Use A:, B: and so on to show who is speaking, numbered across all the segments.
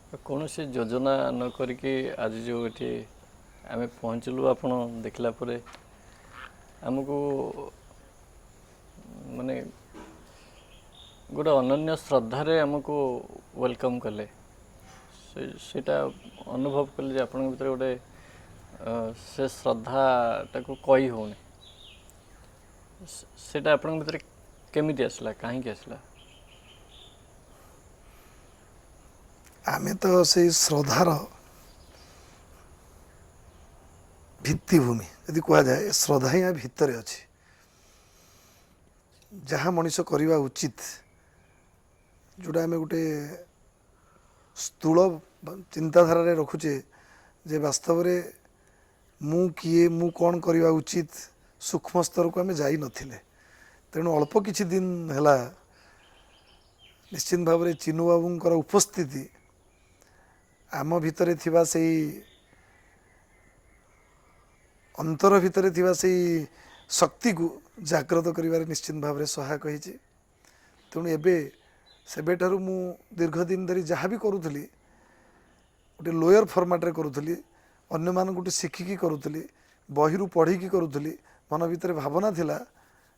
A: କୌଣସି ଯୋଜନା ନ କରିକି ଆଜି ଯେଉଁ ଏଠି ଆମେ ପହଞ୍ଚିଲୁ, ଆପଣ ଦେଖିଲା ପରେ ଆମକୁ ମାନେ ଗୋଟେ ଅନନ୍ୟ ଶ୍ରଦ୍ଧାରେ ଆମକୁ ୱେଲକମ୍ କଲେ। ସେଇଟା ଅନୁଭବ କଲେ ଯେ ଆପଣଙ୍କ ଭିତରେ ଗୋଟେ ସେ ଶ୍ରଦ୍ଧାଟାକୁ କହି ହେଉନି। ସେଇଟା ଆପଣଙ୍କ ଭିତରେ କେମିତି ଆସିଲା, କାହିଁକି ଆସିଲା?
B: ଆମେ ତ ସେଇ ଶ୍ରଦ୍ଧାର ଭିତ୍ତିଭୂମି ଯଦି କୁହାଯାଏ, ଶ୍ରଦ୍ଧା ହିଁ ଭିତରେ ଅଛି। ଯାହା ମଣିଷ କରିବା ଉଚିତ, ଯେଉଁଟା ଆମେ ଗୋଟେ ସ୍ଥୂଳ ଚିନ୍ତାଧାରାରେ ରଖୁଛେ ଯେ ବାସ୍ତବରେ ମୁଁ କିଏ, ମୁଁ କ'ଣ କରିବା ଉଚିତ, ସୂକ୍ଷ୍ମ ସ୍ତରକୁ ଆମେ ଯାଇନଥିଲେ। ତେଣୁ ଅଳ୍ପ କିଛି ଦିନ ହେଲା ନିଶ୍ଚିତ ଭାବରେ ଚିନୁ ବାବୁଙ୍କର ଉପସ୍ଥିତି ଆମ ଭିତରେ ଥିବା ସେଇ ଅନ୍ତର ଭିତରେ ଥିବା ସେଇ ଶକ୍ତିକୁ ଜାଗ୍ରତ କରିବାରେ ନିଶ୍ଚିତ ଭାବରେ ସହାୟକ ହେଇଛି। ତେଣୁ ଏବେ ସେବେଠାରୁ ମୁଁ ଦୀର୍ଘ ଦିନ ଧରି ଯାହା ବି କରୁଥିଲି ଗୋଟେ ଲୋୟର ଫର୍ମାଟ୍ରେ କରୁଥିଲି, ଅନ୍ୟମାନଙ୍କଠୁ ଶିଖିକି କରୁଥିଲି, ବହିରୁ ପଢ଼ିକି କରୁଥିଲି। ମନ ଭିତରେ ଭାବନା ଥିଲା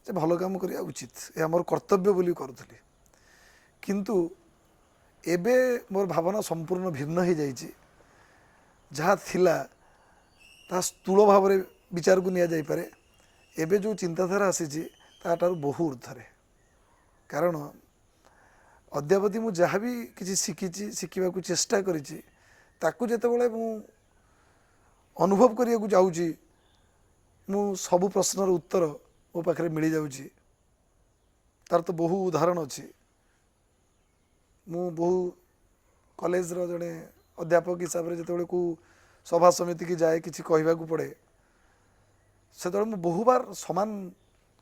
B: ଯେ ଭଲ କାମ କରିବା ଉଚିତ, ଏହା ମୋର କର୍ତ୍ତବ୍ୟ ବୋଲି କରୁଥିଲି। କିନ୍ତୁ ଏବେ ମୋର ଭାବନା ସମ୍ପୂର୍ଣ୍ଣ ଭିନ୍ନ ହୋଇଯାଇଛି। ଯାହା ଥିଲା ତାହା ସ୍ଥୂଳ ଭାବରେ ବିଚାରକୁ ନିଆଯାଇପାରେ। ଏବେ ଯେଉଁ ଚିନ୍ତାଧାରା ଆସିଛି ତାଠାରୁ ବହୁ ଊର୍ଦ୍ଧ୍ୱରେ। କାରଣ ଅଦ୍ୟାବଧି ମୁଁ ଯାହା ବି କିଛି ଶିଖିଛି, ଶିଖିବାକୁ ଚେଷ୍ଟା କରିଛି, ତାକୁ ଯେତେବେଳେ ମୁଁ ଅନୁଭବ କରିବାକୁ ଯାଉଛି, ମୁଁ ସବୁ ପ୍ରଶ୍ନର ଉତ୍ତର ମୋ ପାଖରେ ମିଳିଯାଉଛି। ତାର ତ ବହୁ ଉଦାହରଣ ଅଛି। ମୁଁ ବହୁ କଲେଜର ଜଣେ ଅଧ୍ୟାପକ ହିସାବରେ ଯେତେବେଳେ କେଉଁ ସଭା ସମିତିକି ଯାଏ, କିଛି କହିବାକୁ ପଡ଼େ, ସେତେବେଳେ ମୁଁ ବହୁବାର ସମାନ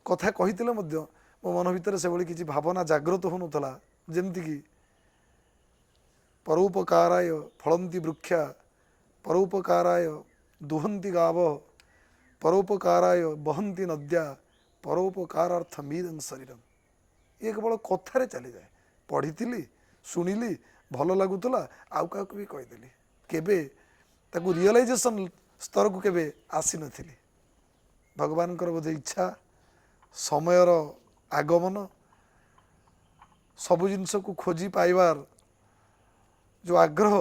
B: କଥା କହିଥିଲେ ମଧ୍ୟ ମୋ ମନ ଭିତରେ ସେଭଳି କିଛି ଭାବନା ଜାଗ୍ରତ ହେଉନଥିଲା। ଯେମିତିକି ପରୋପକାରାୟ ଫଳନ୍ତି ବୃକ୍ଷା, ପରୋପକାରାୟ ଦୁହନ୍ତି ଗାବ, ପରୋପକାରାୟ ବହନ୍ତି ନଦ୍ୟା, ପରୋପକାରାର୍ଥ ମିଦଂ ଶରୀରମ୍। ଇଏ କେବଳ କଥାରେ ଚାଲିଯାଏ। ପଢ଼ିଥିଲି, ଶୁଣିଲି, ଭଲ ଲାଗୁଥିଲା, ଆଉ କାହାକୁ ବି କହିଦେଲି। କେବେ ତାକୁ ରିଅଲାଇଜେସନ୍ ସ୍ତରକୁ କେବେ ଆସିନଥିଲି। ଭଗବାନଙ୍କର ବୋଧେ ଇଚ୍ଛା, ସମୟର ଆଗମନ, ସବୁ ଜିନିଷକୁ ଖୋଜି ପାଇବାର ଯେଉଁ ଆଗ୍ରହ,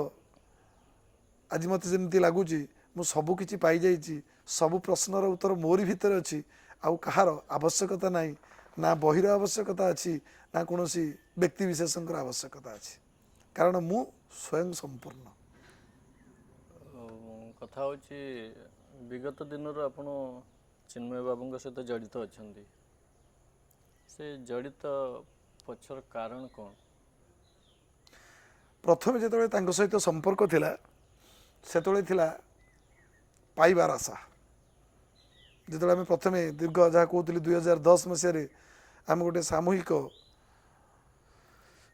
B: ଆଜି ମୋତେ ଯେମିତି ଲାଗୁଛି ମୁଁ ସବୁ କିଛି ପାଇଯାଇଛି, ସବୁ ପ୍ରଶ୍ନର ଉତ୍ତର ମୋରି ଭିତରେ ଅଛି। ଆଉ କାହାର ଆବଶ୍ୟକତା ନାହିଁ, ନା ବହିର ଆବଶ୍ୟକତା ଅଛି, ନା କୌଣସି ବ୍ୟକ୍ତିବିଶେଷଙ୍କର ଆବଶ୍ୟକତା ଅଛି। କାରଣ ମୁଁ ସ୍ୱୟଂ ସମ୍ପୂର୍ଣ୍ଣ।
A: କଥା ହେଉଛି, ବିଗତ ଦିନରୁ ଆପଣ ଚିନ୍ମୟ ବାବୁଙ୍କ ସହିତ ଜଡ଼ିତ ଅଛନ୍ତି। ସେ ଜଡ଼ିତ ପଛର କାରଣ କ'ଣ?
B: ପ୍ରଥମେ ଯେତେବେଳେ ତାଙ୍କ ସହିତ ସମ୍ପର୍କ ଥିଲା, ସେତେବେଳେ ଥିଲା ପାଇବାର ଆଶା। ଯେତେବେଳେ ଆମେ ପ୍ରଥମେ ଦୀର୍ଘ ଯାହା କହୁଥିଲି 2010 ମସିହାରେ ଆମେ ଗୋଟେ ସାମୂହିକ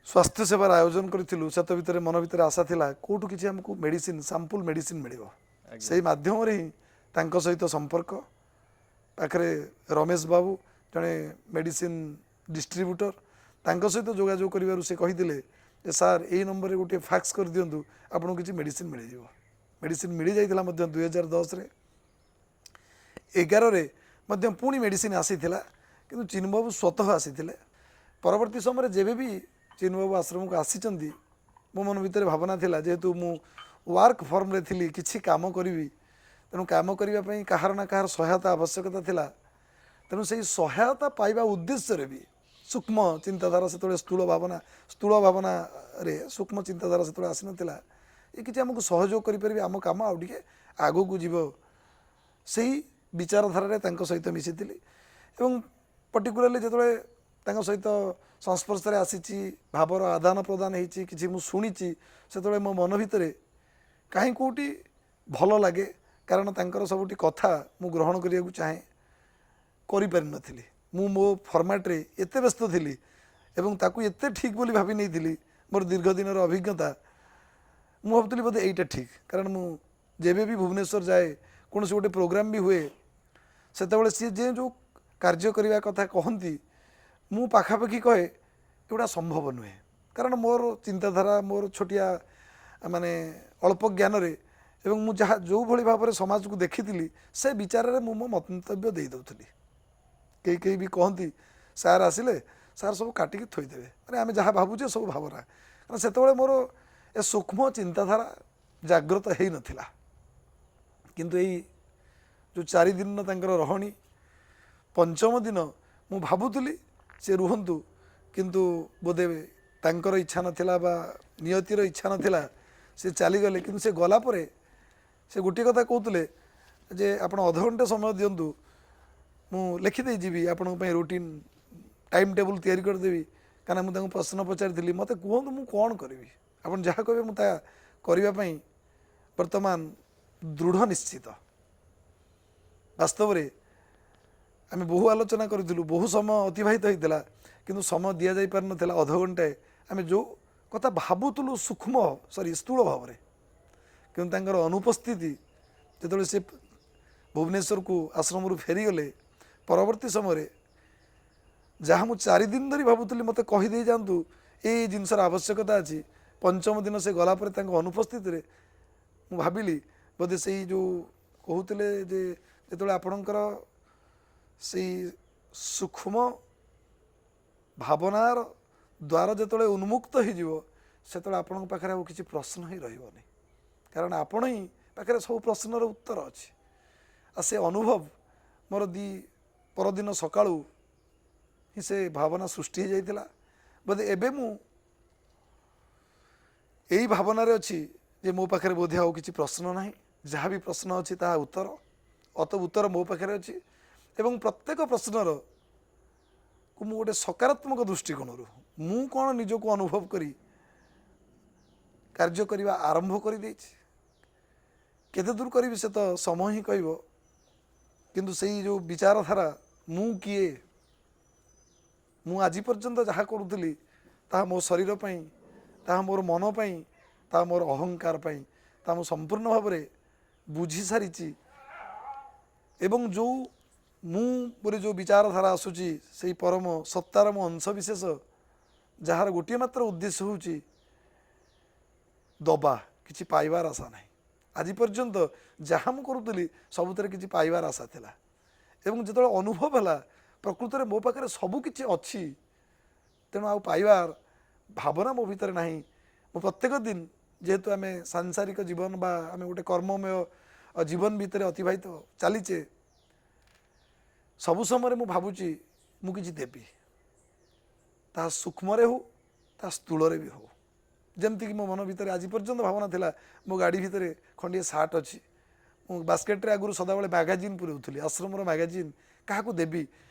B: ସ୍ୱାସ୍ଥ୍ୟ ସେବାର ଆୟୋଜନ କରିଥିଲୁ, ସେତ ଭିତରେ ମନ ଭିତରେ ଆଶା ଥିଲା କେଉଁଠୁ କିଛି ଆମକୁ ମେଡ଼ିସିନ, ସାମ୍ପୁଲ ମେଡ଼ିସିନ ମିଳିବ।
A: ଆଜ୍ଞା।
B: ସେଇ ମାଧ୍ୟମରେ ହିଁ ତାଙ୍କ ସହିତ ସମ୍ପର୍କ। ପାଖରେ ରମେଶ ବାବୁ ଜଣେ ମେଡ଼ିସିନ ଡିଷ୍ଟ୍ରିବ୍ୟୁଟର, ତାଙ୍କ ସହିତ ଯୋଗାଯୋଗ କରିବାରୁ ସେ କହିଥିଲେ ଯେ ସାର୍ ଏଇ ନମ୍ବରରେ ଗୋଟିଏ ଫାକ୍ସ କରିଦିଅନ୍ତୁ, ଆପଣଙ୍କୁ କିଛି ମେଡ଼ିସିନ ମିଳିଯିବ। ମେଡ଼ିସିନ ମିଳିଯାଇଥିଲା ମଧ୍ୟ 2010ରେ। 11ରେ ମଧ୍ୟ ପୁଣି ମେଡ଼ିସିନ ଆସିଥିଲା, କିନ୍ତୁ ଚିନ୍ମୟବାବୁ ସ୍ୱତଃ ଆସିଥିଲେ। ପରବର୍ତ୍ତୀ ସମୟରେ ଯେବେ ବି ଚିନ୍ମୟବାବୁ ଆଶ୍ରମକୁ ଆସିଛନ୍ତି, ମୋ ମନ ଭିତରେ ଭାବନା ଥିଲା ଯେହେତୁ ମୁଁ ୱାର୍କ ଫର୍ମରେ ଥିଲି, କିଛି କାମ କରିବି, ତେଣୁ କାମ କରିବା ପାଇଁ କାହାର ନା କାହାର ସହାୟତା ଆବଶ୍ୟକତା ଥିଲା। ତେଣୁ ସେହି ସହାୟତା ପାଇବା ଉଦ୍ଦେଶ୍ୟରେ ବି ସୂକ୍ଷ୍ମ ଚିନ୍ତାଧାରା, ସେତେବେଳେ ସ୍ଥୂଳ ଭାବନାରେ ସୂକ୍ଷ୍ମ ଚିନ୍ତାଧାରା ସେତେବେଳେ ଆସିନଥିଲା। ଏ କିଛି ଆମକୁ ସହଯୋଗ କରିପାରିବେ, ଆମ କାମ ଆଉ ଟିକେ ଆଗକୁ ଯିବ, ସେହି ବିଚାରଧାରାରେ ତାଙ୍କ ସହିତ ମିଶିଥିଲି। ଏବଂ ପର୍ଟିକୁଲାରଲି ଯେତେବେଳେ ତାଙ୍କ ସହିତ ସଂସ୍ପର୍ଶରେ ଆସିଛି, ଭାବର ଆଦାନ ପ୍ରଦାନ ହେଇଛି, କିଛି ମୁଁ ଶୁଣିଛି, ସେତେବେଳେ ମୋ ମନ ଭିତରେ କାହିଁ କେଉଁଠି ଭଲ ଲାଗେ। କାରଣ ତାଙ୍କର ସବୁଠି କଥା ମୁଁ ଗ୍ରହଣ କରିବାକୁ ଚାହେଁ, କରିପାରିନଥିଲି। ମୁଁ ମୋ ଫର୍ମାଟ୍ରେ ଏତେ ବ୍ୟସ୍ତ ଥିଲି ଏବଂ ତାକୁ ଏତେ ଠିକ୍ ବୋଲି ଭାବି ନେଇଥିଲି। ମୋର ଦୀର୍ଘ ଦିନର ଅଭିଜ୍ଞତା, ମୁଁ ଭାବୁଥିଲି ବୋଧେ ଏଇଟା ଠିକ୍। କାରଣ ମୁଁ ଯେବେ ବି ଭୁବନେଶ୍ୱର ଯାଏ, କୌଣସି ଗୋଟେ ପ୍ରୋଗ୍ରାମ୍ ବି ହୁଏ, ସେତେବେଳେ ସିଏ ଯେଉଁ କାର୍ଯ୍ୟ କରିବା କଥା କହନ୍ତି, ମୁଁ ପାଖାପାଖି କହେ ଏଗୁଡ଼ା ସମ୍ଭବ ନୁହେଁ। କାରଣ ମୋର ଚିନ୍ତାଧାରା, ମୋର ଛୋଟିଆ ମାନେ ଅଳ୍ପ ଜ୍ଞାନରେ ଏବଂ ମୁଁ ଯାହା ଯେଉଁଭଳି ଭାବରେ ସମାଜକୁ ଦେଖିଥିଲି ସେ ବିଚାରରେ ମୁଁ ମୋ ମନ୍ତବ୍ୟ ଦେଇଦେଉଥିଲି। କେହି କେହି ବି କହନ୍ତି ସାର୍ ଆସିଲେ ସାର୍ ସବୁ କାଟିକି ଥୋଇଦେବେ, ମାନେ ଆମେ ଯାହା ଭାବୁଛେ ସବୁ ଭାବନା। କାରଣ ସେତେବେଳେ ମୋର ଏ ସୂକ୍ଷ୍ମ ଚିନ୍ତାଧାରା ଜାଗ୍ରତ ହେଇନଥିଲା। କିନ୍ତୁ ଏଇ ଯେଉଁ 4 ଦିନର ତାଙ୍କର ରହଣି, ପଞ୍ଚମ ଦିନ ମୁଁ ଭାବୁଥିଲି ସେ ରୁହନ୍ତୁ, କିନ୍ତୁ ବୋଧେ ତାଙ୍କର ଇଚ୍ଛା ନଥିଲା ବା ନିୟତିର ଇଚ୍ଛା ନଥିଲା, ସେ ଚାଲିଗଲେ। କିନ୍ତୁ ସେ ଗଲା ପରେ ସେ ଗୋଟିଏ କଥା କହୁଥିଲେ ଯେ ଆପଣ ଅଧଘଣ୍ଟେ ସମୟ ଦିଅନ୍ତୁ, ମୁଁ ଲେଖିଦେଇ ଯିବି ଆପଣଙ୍କ ପାଇଁ ରୁଟିନ୍ ଟାଇମ୍ ଟେବୁଲ୍ ତିଆରି କରିଦେବି। କାହିଁକିନା ମୁଁ ତାଙ୍କୁ ପ୍ରଶ୍ନ ପଚାରିଥିଲି, ମୋତେ କୁହନ୍ତୁ ମୁଁ କ'ଣ କରିବି, ଆପଣ ଯାହା କହିବେ ମୁଁ ତାହା କରିବା ପାଇଁ ବର୍ତ୍ତମାନ ଦୃଢ଼ ନିଶ୍ଚିତ। ବାସ୍ତବରେ ଆମେ ବହୁ ଆଲୋଚନା କରିଥିଲୁ, ବହୁ ସମୟ ଅତିବାହିତ ହୋଇଥିଲା, କିନ୍ତୁ ସମୟ ଦିଆଯାଇପାରିନଥିଲା। ଅଧଘଣ୍ଟାଏ ଆମେ ଯେଉଁ କଥା ଭାବୁଥିଲୁ ସ୍ଥୂଳ ଭାବରେ, କିନ୍ତୁ ତାଙ୍କର ଅନୁପସ୍ଥିତି ଯେତେବେଳେ ସେ ଭୁବନେଶ୍ୱରକୁ ଆଶ୍ରମରୁ ଫେରିଗଲେ, ପରବର୍ତ୍ତୀ ସମୟରେ ଯାହା ମୁଁ 4 ଦିନ ଧରି ଭାବୁଥିଲି ମୋତେ କହିଦେଇ ଯାଆନ୍ତୁ ଏଇ ଜିନିଷର ଆବଶ୍ୟକତା ଅଛି, ପଞ୍ଚମ ଦିନ ସେ ଗଲା ପରେ ତାଙ୍କ ଅନୁପସ୍ଥିତିରେ ମୁଁ ଭାବିଲି ବୋଧେ ସେଇ ଯେଉଁ କହୁଥିଲେ ଯେ ଯେତେବେଳେ ଆପଣଙ୍କର ସେଇ ସୂକ୍ଷ୍ମ ଭାବନାର ଦ୍ୱାର ଯେତେବେଳେ ଉନ୍ମୁକ୍ତ ହୋଇଯିବ, ସେତେବେଳେ ଆପଣଙ୍କ ପାଖରେ ଆଉ କିଛି ପ୍ରଶ୍ନ ହିଁ ରହିବନି, କାରଣ ଆପଣ ହିଁ ପାଖରେ ସବୁ ପ୍ରଶ୍ନର ଉତ୍ତର ଅଛି। ଆଉ ସେ ଅନୁଭବ ମୋର ପରଦିନ ସକାଳୁ ହିଁ ସେ ଭାବନା ସୃଷ୍ଟି ହୋଇଯାଇଥିଲା। ବୋଧେ ଏବେ ମୁଁ ଏଇ ଭାବନାରେ ଅଛି ଯେ ମୋ ପାଖରେ ବୋଧେ ଆଉ କିଛି ପ୍ରଶ୍ନ ନାହିଁ, ଯାହା ବି ପ୍ରଶ୍ନ ଅଛି ତାହା ଉତ୍ତର ମୋ ପାଖରେ ଅଛି। ଏବଂ ପ୍ରତ୍ୟେକ ପ୍ରଶ୍ନର ମୁଁ ଗୋଟେ ସକାରାତ୍ମକ ଦୃଷ୍ଟିକୋଣରୁ ମୁଁ କ'ଣ ନିଜକୁ ଅନୁଭବ କରି କାର୍ଯ୍ୟ କରିବା ଆରମ୍ଭ କରିଦେଇଛି। କେତେ ଦୂର କରିବି ସେ ତ ସମୟ ହିଁ କହିବ, କିନ୍ତୁ ସେଇ ଯେଉଁ ବିଚାରଧାରା ମୁଁ କିଏ, ମୁଁ ଆଜି ପର୍ଯ୍ୟନ୍ତ ଯାହା କରୁଥିଲି ତାହା ମୋ ଶରୀର ପାଇଁ, ତାହା ମୋର ମନ ପାଇଁ, ତାହା ମୋର ଅହଙ୍କାର ପାଇଁ, ତାହା ମୁଁ ସମ୍ପୂର୍ଣ୍ଣ ଭାବରେ ବୁଝି ସାରିଛି। ଏବଂ ଯେଉଁ ମୁଁ ବୋଲି ଯେଉଁ ବିଚାରଧାରା ଆସୁଛି, ସେଇ ପରମ ସତ୍ତାର ମୋ ଅଂଶବିଶେଷ, ଯାହାର ଗୋଟିଏ ମାତ୍ର ଉଦ୍ଦେଶ୍ୟ ହେଉଛି ଦବା, କିଛି ପାଇବାର ଆଶା ନାହିଁ। ଆଜି ପର୍ଯ୍ୟନ୍ତ ଯାହା ମୁଁ କରୁଥିଲି ସବୁଥିରେ କିଛି ପାଇବାର ଆଶା ଥିଲା। ଏବଂ ଯେତେବେଳେ ଅନୁଭବ ହେଲା ପ୍ରକୃତରେ ମୋ ପାଖରେ ସବୁ କିଛି ଅଛି, ତେଣୁ ଆଉ ପାଇବାର ଭାବନା ମୋ ଭିତରେ ନାହିଁ। ମୁଁ ପ୍ରତ୍ୟେକ ଦିନ ଯେହେତୁ ଆମେ ସାଂସାରିକ ଜୀବନ ବା ଆମେ ଗୋଟେ କର୍ମମୟ ଜୀବନ ଭିତରେ ଅତିବାହିତ ଚାଲିଛେ, ସବୁ ସମୟରେ ମୁଁ ଭାବୁଛି ମୁଁ କିଛି ଦେବି, ତାହା ସୂକ୍ଷ୍ମରେ ହେଉ ତାହା ସ୍ଥୂଳରେ ବି ହେଉ। ଯେମିତିକି ମୋ ମନ ଭିତରେ ଆଜି ପର୍ଯ୍ୟନ୍ତ ଭାବନା ଥିଲା, ମୋ ଗାଡ଼ି ଭିତରେ ଖଣ୍ଡିଏ ସାର୍ଟ ଅଛି, ମୁଁ ବାସ୍କେଟ୍ରେ ଆଗରୁ ସଦାବେଳେ ମ୍ୟାଗାଜିନ୍ ପୁରାଉଥିଲି, ଆଶ୍ରମର ମ୍ୟାଗାଜିନ୍ କାହାକୁ ଦେବି,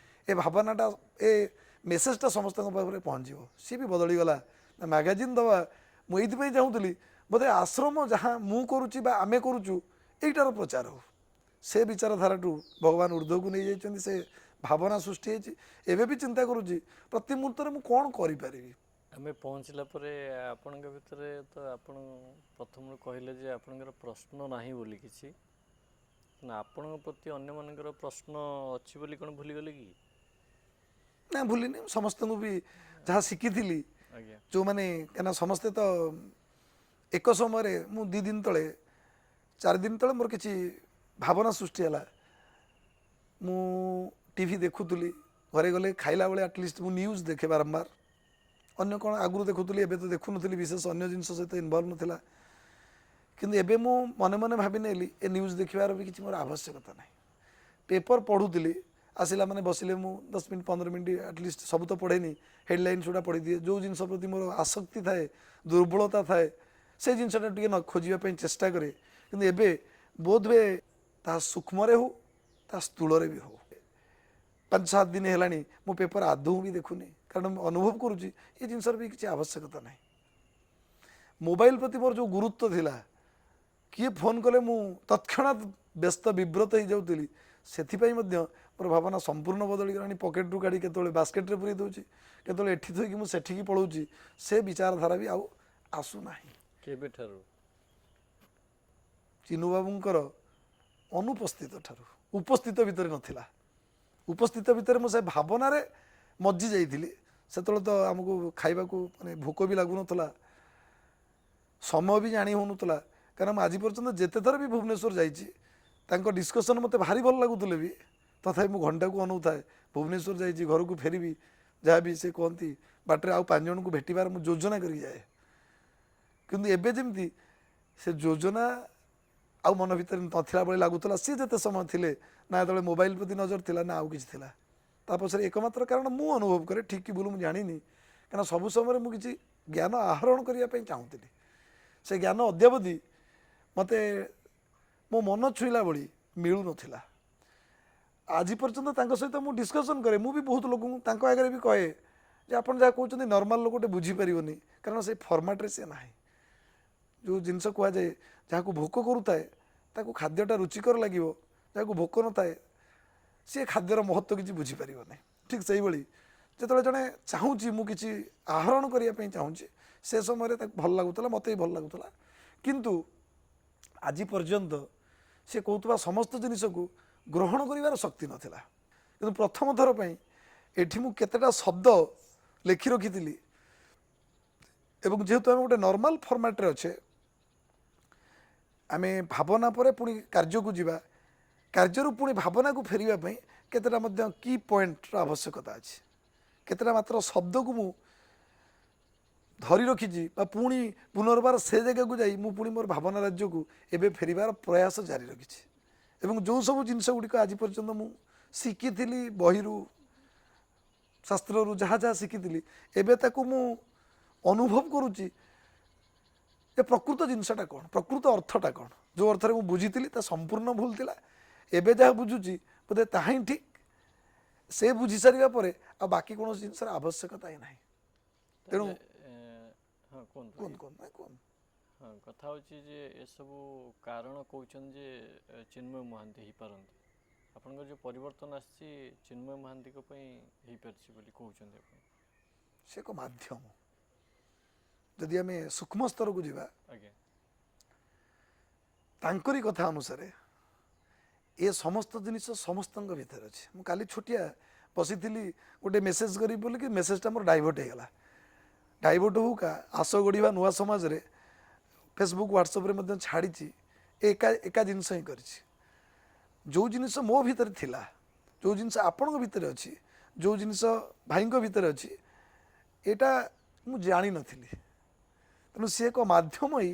B: ଏ ଭାବନାଟା ଏ ମେସେଜଟା ସମସ୍ତଙ୍କ ପାଖରେ ପହଞ୍ଚିବ, ସିଏ ବି ବଦଳିଗଲା। ମ୍ୟାଗାଜିନ୍ ଦେବା ମୁଁ ଏଇଥିପାଇଁ ଚାହୁଁଥିଲି ବୋଧେ ଆଶ୍ରମ ଯାହା ମୁଁ କରୁଛି ବା ଆମେ କରୁଛୁ ଏଇଟାର ପ୍ରଚାର ହେଉ। ସେ ବିଚାରଧାରାଠୁ ଭଗବାନ ଉର୍ଦ୍ଧ୍ୱକୁ ନେଇଯାଇଛନ୍ତି, ସେ ଭାବନା ସୃଷ୍ଟି ହେଇଛି। ଏବେ ବି ଚିନ୍ତା କରୁଛି ପ୍ରତି ମୁହୂର୍ତ୍ତରେ ମୁଁ କ'ଣ କରିପାରିବି।
A: ଆମେ ପହଞ୍ଚିଲା ପରେ ଆପଣଙ୍କ ଭିତରେ ତ ଆପଣ ପ୍ରଥମରୁ କହିଲେ ଯେ ଆପଣଙ୍କର ପ୍ରଶ୍ନ ନାହିଁ ବୋଲି କିଛି, ନା ଆପଣଙ୍କ ପ୍ରତି ଅନ୍ୟମାନଙ୍କର ପ୍ରଶ୍ନ ଅଛି ବୋଲି କ'ଣ ଭୁଲିଗଲେ କି?
B: ନା ଭୁଲିନି, ସମସ୍ତଙ୍କୁ ବି ଯାହା ଶିଖିଥିଲି,
A: ଆଜ୍ଞା
B: ଯେଉଁମାନେ କାହିଁକିନା ସମସ୍ତେ ତ ଏକ ସମୟରେ ମୁଁ 2 ଦିନ ତଳେ 4 ଦିନ ତଳେ ମୋର କିଛି ଭାବନା ସୃଷ୍ଟି ହେଲା। ମୁଁ ଟିଭି ଦେଖୁଥିଲି, ଘରେ ଗଲେ ଖାଇଲା ବେଳେ ଆଟଲିଷ୍ଟ ମୁଁ ନ୍ୟୁଜ୍ ଦେଖେ ବାରମ୍ବାର। ଅନ୍ୟ କ'ଣ ଆଗରୁ ଦେଖୁଥିଲି, ଏବେ ତ ଦେଖୁନଥିଲି, ବିଶେଷ ଅନ୍ୟ ଜିନିଷ ସହିତ ଇନଭଲ୍ଭ ନଥିଲା। କିନ୍ତୁ ଏବେ ମୁଁ ମନେ ମନେ ଭାବି ନେଲି ଏ ନ୍ୟୁଜ୍ ଦେଖିବାର ବି କିଛି ମୋର ଆବଶ୍ୟକତା ନାହିଁ। ପେପର୍ ପଢ଼ୁଥିଲି, ଆସିଲା ମାନେ ବସିଲେ ମୁଁ 10 ମିନିଟ୍ 15 ମିନିଟ୍ ଆଟଲିଷ୍ଟ, ସବୁ ତ ପଢ଼େନି, ହେଡ଼ଲାଇନ୍ସ ଗୁଡ଼ା ପଢ଼ିଦିଏ। ଯେଉଁ ଜିନିଷ ପ୍ରତି ମୋର ଆସକ୍ତି ଥାଏ, ଦୁର୍ବଳତା ଥାଏ, ସେ ଜିନିଷଟା ଟିକେ ଖୋଜିବା ପାଇଁ ଚେଷ୍ଟା କରେ। କିନ୍ତୁ ଏବେ ବୋଧହୁଏ ତାହା ସୂକ୍ଷ୍ମରେ ହେଉ ତାହା ସ୍ଥୂଳରେ ବି ହେଉ, 5-7 ଦିନ ହେଲାଣି ମୁଁ ପେପର୍ ଆଦୌ ବି ଦେଖୁନି, କାରଣ ମୁଁ ଅନୁଭବ କରୁଛି ଏ ଜିନିଷର ବି କିଛି ଆବଶ୍ୟକତା ନାହିଁ। ମୋବାଇଲ ପ୍ରତି ମୋର ଯେଉଁ ଗୁରୁତ୍ୱ ଥିଲା, କିଏ ଫୋନ୍ କଲେ ମୁଁ ତତ୍କ୍ଷଣାତ୍ ବ୍ୟସ୍ତ ବିବ୍ରତ ହେଇଯାଉଥିଲି, ସେଥିପାଇଁ ମଧ୍ୟ ମୋର ଭାବନା ସମ୍ପୂର୍ଣ୍ଣ ବଦଳିଗଲାଣି। ପକେଟରୁ କାଢ଼ି କେତେବେଳେ ବାସ୍କେଟ୍ରେ ପୁରେଇ ଦେଉଛି, କେତେବେଳେ ଏଠି ଥୋଇକି ମୁଁ ସେଠିକି ପଳାଉଛି। ସେ ବିଚାରଧାରା ବି ଆଉ ଆସୁନାହିଁ।
A: କେବେଠାରୁ?
B: ଚିନୁବାବୁଙ୍କର ଅନୁପସ୍ଥିତ ଠାରୁ। ଉପସ୍ଥିତ ଭିତରେ ନଥିଲା, ଉପସ୍ଥିତ ଭିତରେ ମୁଁ ସେ ଭାବନାରେ ମଜ୍ଜି ଯାଇଥିଲି। ସେତେବେଳେ ତ ଆମକୁ ଖାଇବାକୁ ମାନେ ଭୋକ ବି ଲାଗୁନଥିଲା, ସମୟ ବି ଜାଣି ହେଉନଥିଲା। କାରଣ ମୁଁ ଆଜି ପର୍ଯ୍ୟନ୍ତ ଯେତେ ଥର ବି ଭୁବନେଶ୍ୱର ଯାଇଛି ତାଙ୍କ ଡିସ୍କସନ୍ ମୋତେ ଭାରି ଭଲ ଲାଗୁଥିଲେ ବି ତଥାପି ମୁଁ ଘଣ୍ଟାକୁ ଅନଉଥାଏ ଭୁବନେଶ୍ୱର ଯାଇଛି ଘରକୁ ଫେରିବି ଯାହା ବି ସେ କୁହନ୍ତି ବାଟରେ ଆଉ 5 ଜଣଙ୍କୁ ଭେଟିବାର ମୁଁ ଯୋଜନା କରିକି ଯାଏ। କିନ୍ତୁ ଏବେ ଯେମିତି ସେ ଯୋଜନା ଆଉ ମନ ଭିତରେ ନଥିଲା ଭଳି ଲାଗୁଥିଲା। ସିଏ ଯେତେ ସମୟ ଥିଲେ ନା ଯେତେବେଳେ ମୋବାଇଲ ପ୍ରତି ନଜର ଥିଲା ନା ଆଉ କିଛି ଥିଲା। ତା ପଛରେ ଏକମାତ୍ର କାରଣ ମୁଁ ଅନୁଭବ କରେ, ଠିକ୍ କି ଭୁଲ ମୁଁ ଜାଣିନି, କାରଣ ସବୁ ସମୟରେ ମୁଁ କିଛି ଜ୍ଞାନ ଆହରଣ କରିବା ପାଇଁ ଚାହୁଁଥିଲି। ସେ ଜ୍ଞାନ ଅଦ୍ୟାବଧି ମୋତେ ମୋ ମନ ଛୁଇଁଲା ଭଳି ମିଳୁନଥିଲା। ଆଜି ପର୍ଯ୍ୟନ୍ତ ତାଙ୍କ ସହିତ ମୁଁ ଡିସ୍କସନ୍ କରେ, ମୁଁ ବି ବହୁତ ଲୋକଙ୍କୁ ତାଙ୍କ ଆଗରେ ବି କହେ ଯେ ଆପଣ ଯାହା କହୁଛନ୍ତି ନର୍ମାଲ ଲୋକଟେ ବୁଝିପାରିବନି, କାରଣ ସେଇ ଫର୍ମାଟ୍ରେ ସେ ନାହିଁ। ଯେଉଁ ଜିନିଷ କୁହାଯାଏ ଯାହାକୁ ଭୋକ କରୁଥାଏ ତାକୁ ଖାଦ୍ୟଟା ରୁଚିକର ଲାଗିବ, ଯାହାକୁ ଭୋକ ନଥାଏ ସିଏ ଖାଦ୍ୟର ମହତ୍ତ୍ୱ କିଛି ବୁଝିପାରିବନି। ଠିକ୍ ସେଇଭଳି ଯେତେବେଳେ ଜଣେ ଚାହୁଁଛି ମୁଁ କିଛି ଆହରଣ କରିବା ପାଇଁ ଚାହୁଁଛି ସେ ସମୟରେ ତାକୁ ଭଲ ଲାଗୁଥିଲା, ମୋତେ ବି ଭଲ ଲାଗୁଥିଲା। କିନ୍ତୁ ଆଜି ପର୍ଯ୍ୟନ୍ତ ସେ କହୁଥିବା ସମସ୍ତ ଜିନିଷକୁ ଗ୍ରହଣ କରିବାର ଶକ୍ତି ନଥିଲା। କିନ୍ତୁ ପ୍ରଥମ ଥର ପାଇଁ ଏଠି ମୁଁ କେତେଟା ଶବ୍ଦ ଲେଖି ରଖିଥିଲି ଏବଂ ଯେହେତୁ ଆମେ ଗୋଟେ ନର୍ମାଲ ଫର୍ମାଟ୍ରେ ଅଛେ, ଆମେ ଭାବନା ପରେ ପୁଣି କାର୍ଯ୍ୟକୁ ଯିବା, କାର୍ଯ୍ୟରୁ ପୁଣି ଭାବନାକୁ ଫେରିବା ପାଇଁ କେତେଟା ମଧ୍ୟ କି ପଏଣ୍ଟର ଆବଶ୍ୟକତା ଅଛି। କେତେଟା ମାତ୍ର ଶବ୍ଦକୁ ମୁଁ ଧରି ରଖିଛି ବା ପୁଣି ପୁନର୍ବାର ସେ ଜାଗାକୁ ଯାଇ ମୁଁ ପୁଣି ମୋର ଭାବନା ରାଜ୍ୟକୁ ଏବେ ଫେରିବାର ପ୍ରୟାସ ଜାରି ରଖିଛି। ଏବଂ ଯେଉଁ ସବୁ ଜିନିଷ ଗୁଡ଼ିକ ଆଜି ପର୍ଯ୍ୟନ୍ତ ମୁଁ ଶିଖିଥିଲି ବହିରୁ ଶାସ୍ତ୍ରରୁ ଯାହା ଯାହା ଶିଖିଥିଲି ଏବେ ତାକୁ ମୁଁ ଅନୁଭବ କରୁଛି ଯେ ପ୍ରକୃତ ଜିନିଷଟା କ'ଣ, ପ୍ରକୃତ ଅର୍ଥଟା କ'ଣ। ଯେଉଁ ଅର୍ଥରେ ମୁଁ ବୁଝିଥିଲି ତା ସମ୍ପୂର୍ଣ୍ଣ ଭୁଲ ଥିଲା, ଏବେ ଯାହା ବୁଝୁଛି ବୋଧେ ତାହା ହିଁ ଠିକ୍। ସେ ବୁଝି ସାରିବା ପରେ ଆଉ ବାକି କୌଣସି ଜିନିଷର ଆବଶ୍ୟକତା ହିଁ ନାହିଁ। ତେଣୁ
A: ହଁ କୁହନ୍ତୁ।
B: କୁହନ୍ତୁ କୁହନ୍ତୁ ନାଇଁ କୁହନ୍ତୁ।
A: ହଁ, କଥା ହେଉଛି ଯେ ଏସବୁ କାରଣ କହୁଛନ୍ତି ଯେ ଚିନ୍ମୟ ମହାନ୍ତି ହେଇପାରନ୍ତି। ଆପଣଙ୍କର ଯେଉଁ ପରିବର୍ତ୍ତନ ଆସିଛି ଚିନ୍ମୟ ମହାନ୍ତିଙ୍କ ପାଇଁ ହେଇପାରିଛି ବୋଲି କହୁଛନ୍ତି ଆପଣ।
B: ସେ ଏକ ମାଧ୍ୟମ। ଯଦି ଆମେ ସୂକ୍ଷ୍ମ ସ୍ତରକୁ ଯିବା
A: ଆଜ୍ଞା
B: ତାଙ୍କରି କଥା ଅନୁସାରେ ଏ ସମସ୍ତ ଜିନିଷ ସମସ୍ତଙ୍କ ଭିତରେ ଅଛି। ମୁଁ କାଲି ଛୋଟିଆ ବସିଥିଲି ଗୋଟେ ମେସେଜ୍ କରିବି ବୋଲିକି ମେସେଜଟା ମୋର ଡାଇଭର୍ଟ ହେଇଗଲା। ଡାଇଭର୍ଟ ହଉ କା ଆସ ଗଢ଼ିବା ନୂଆ ସମାଜରେ ଫେସବୁକ୍ ହ୍ୱାଟ୍ସଆପ୍ରେ ମଧ୍ୟ ଛାଡ଼ିଛି। ଏକା ଜିନିଷ ହିଁ କରିଛି। ଯେଉଁ ଜିନିଷ ମୋ ଭିତରେ ଥିଲା, ଯେଉଁ ଜିନିଷ ଆପଣଙ୍କ ଭିତରେ ଅଛି, ଯେଉଁ ଜିନିଷ ଭାଇଙ୍କ ଭିତରେ ଅଛି, ଏଇଟା ମୁଁ ଜାଣିନଥିଲି। ତେଣୁ ସିଏ ଏକ ମାଧ୍ୟମ ହିଁ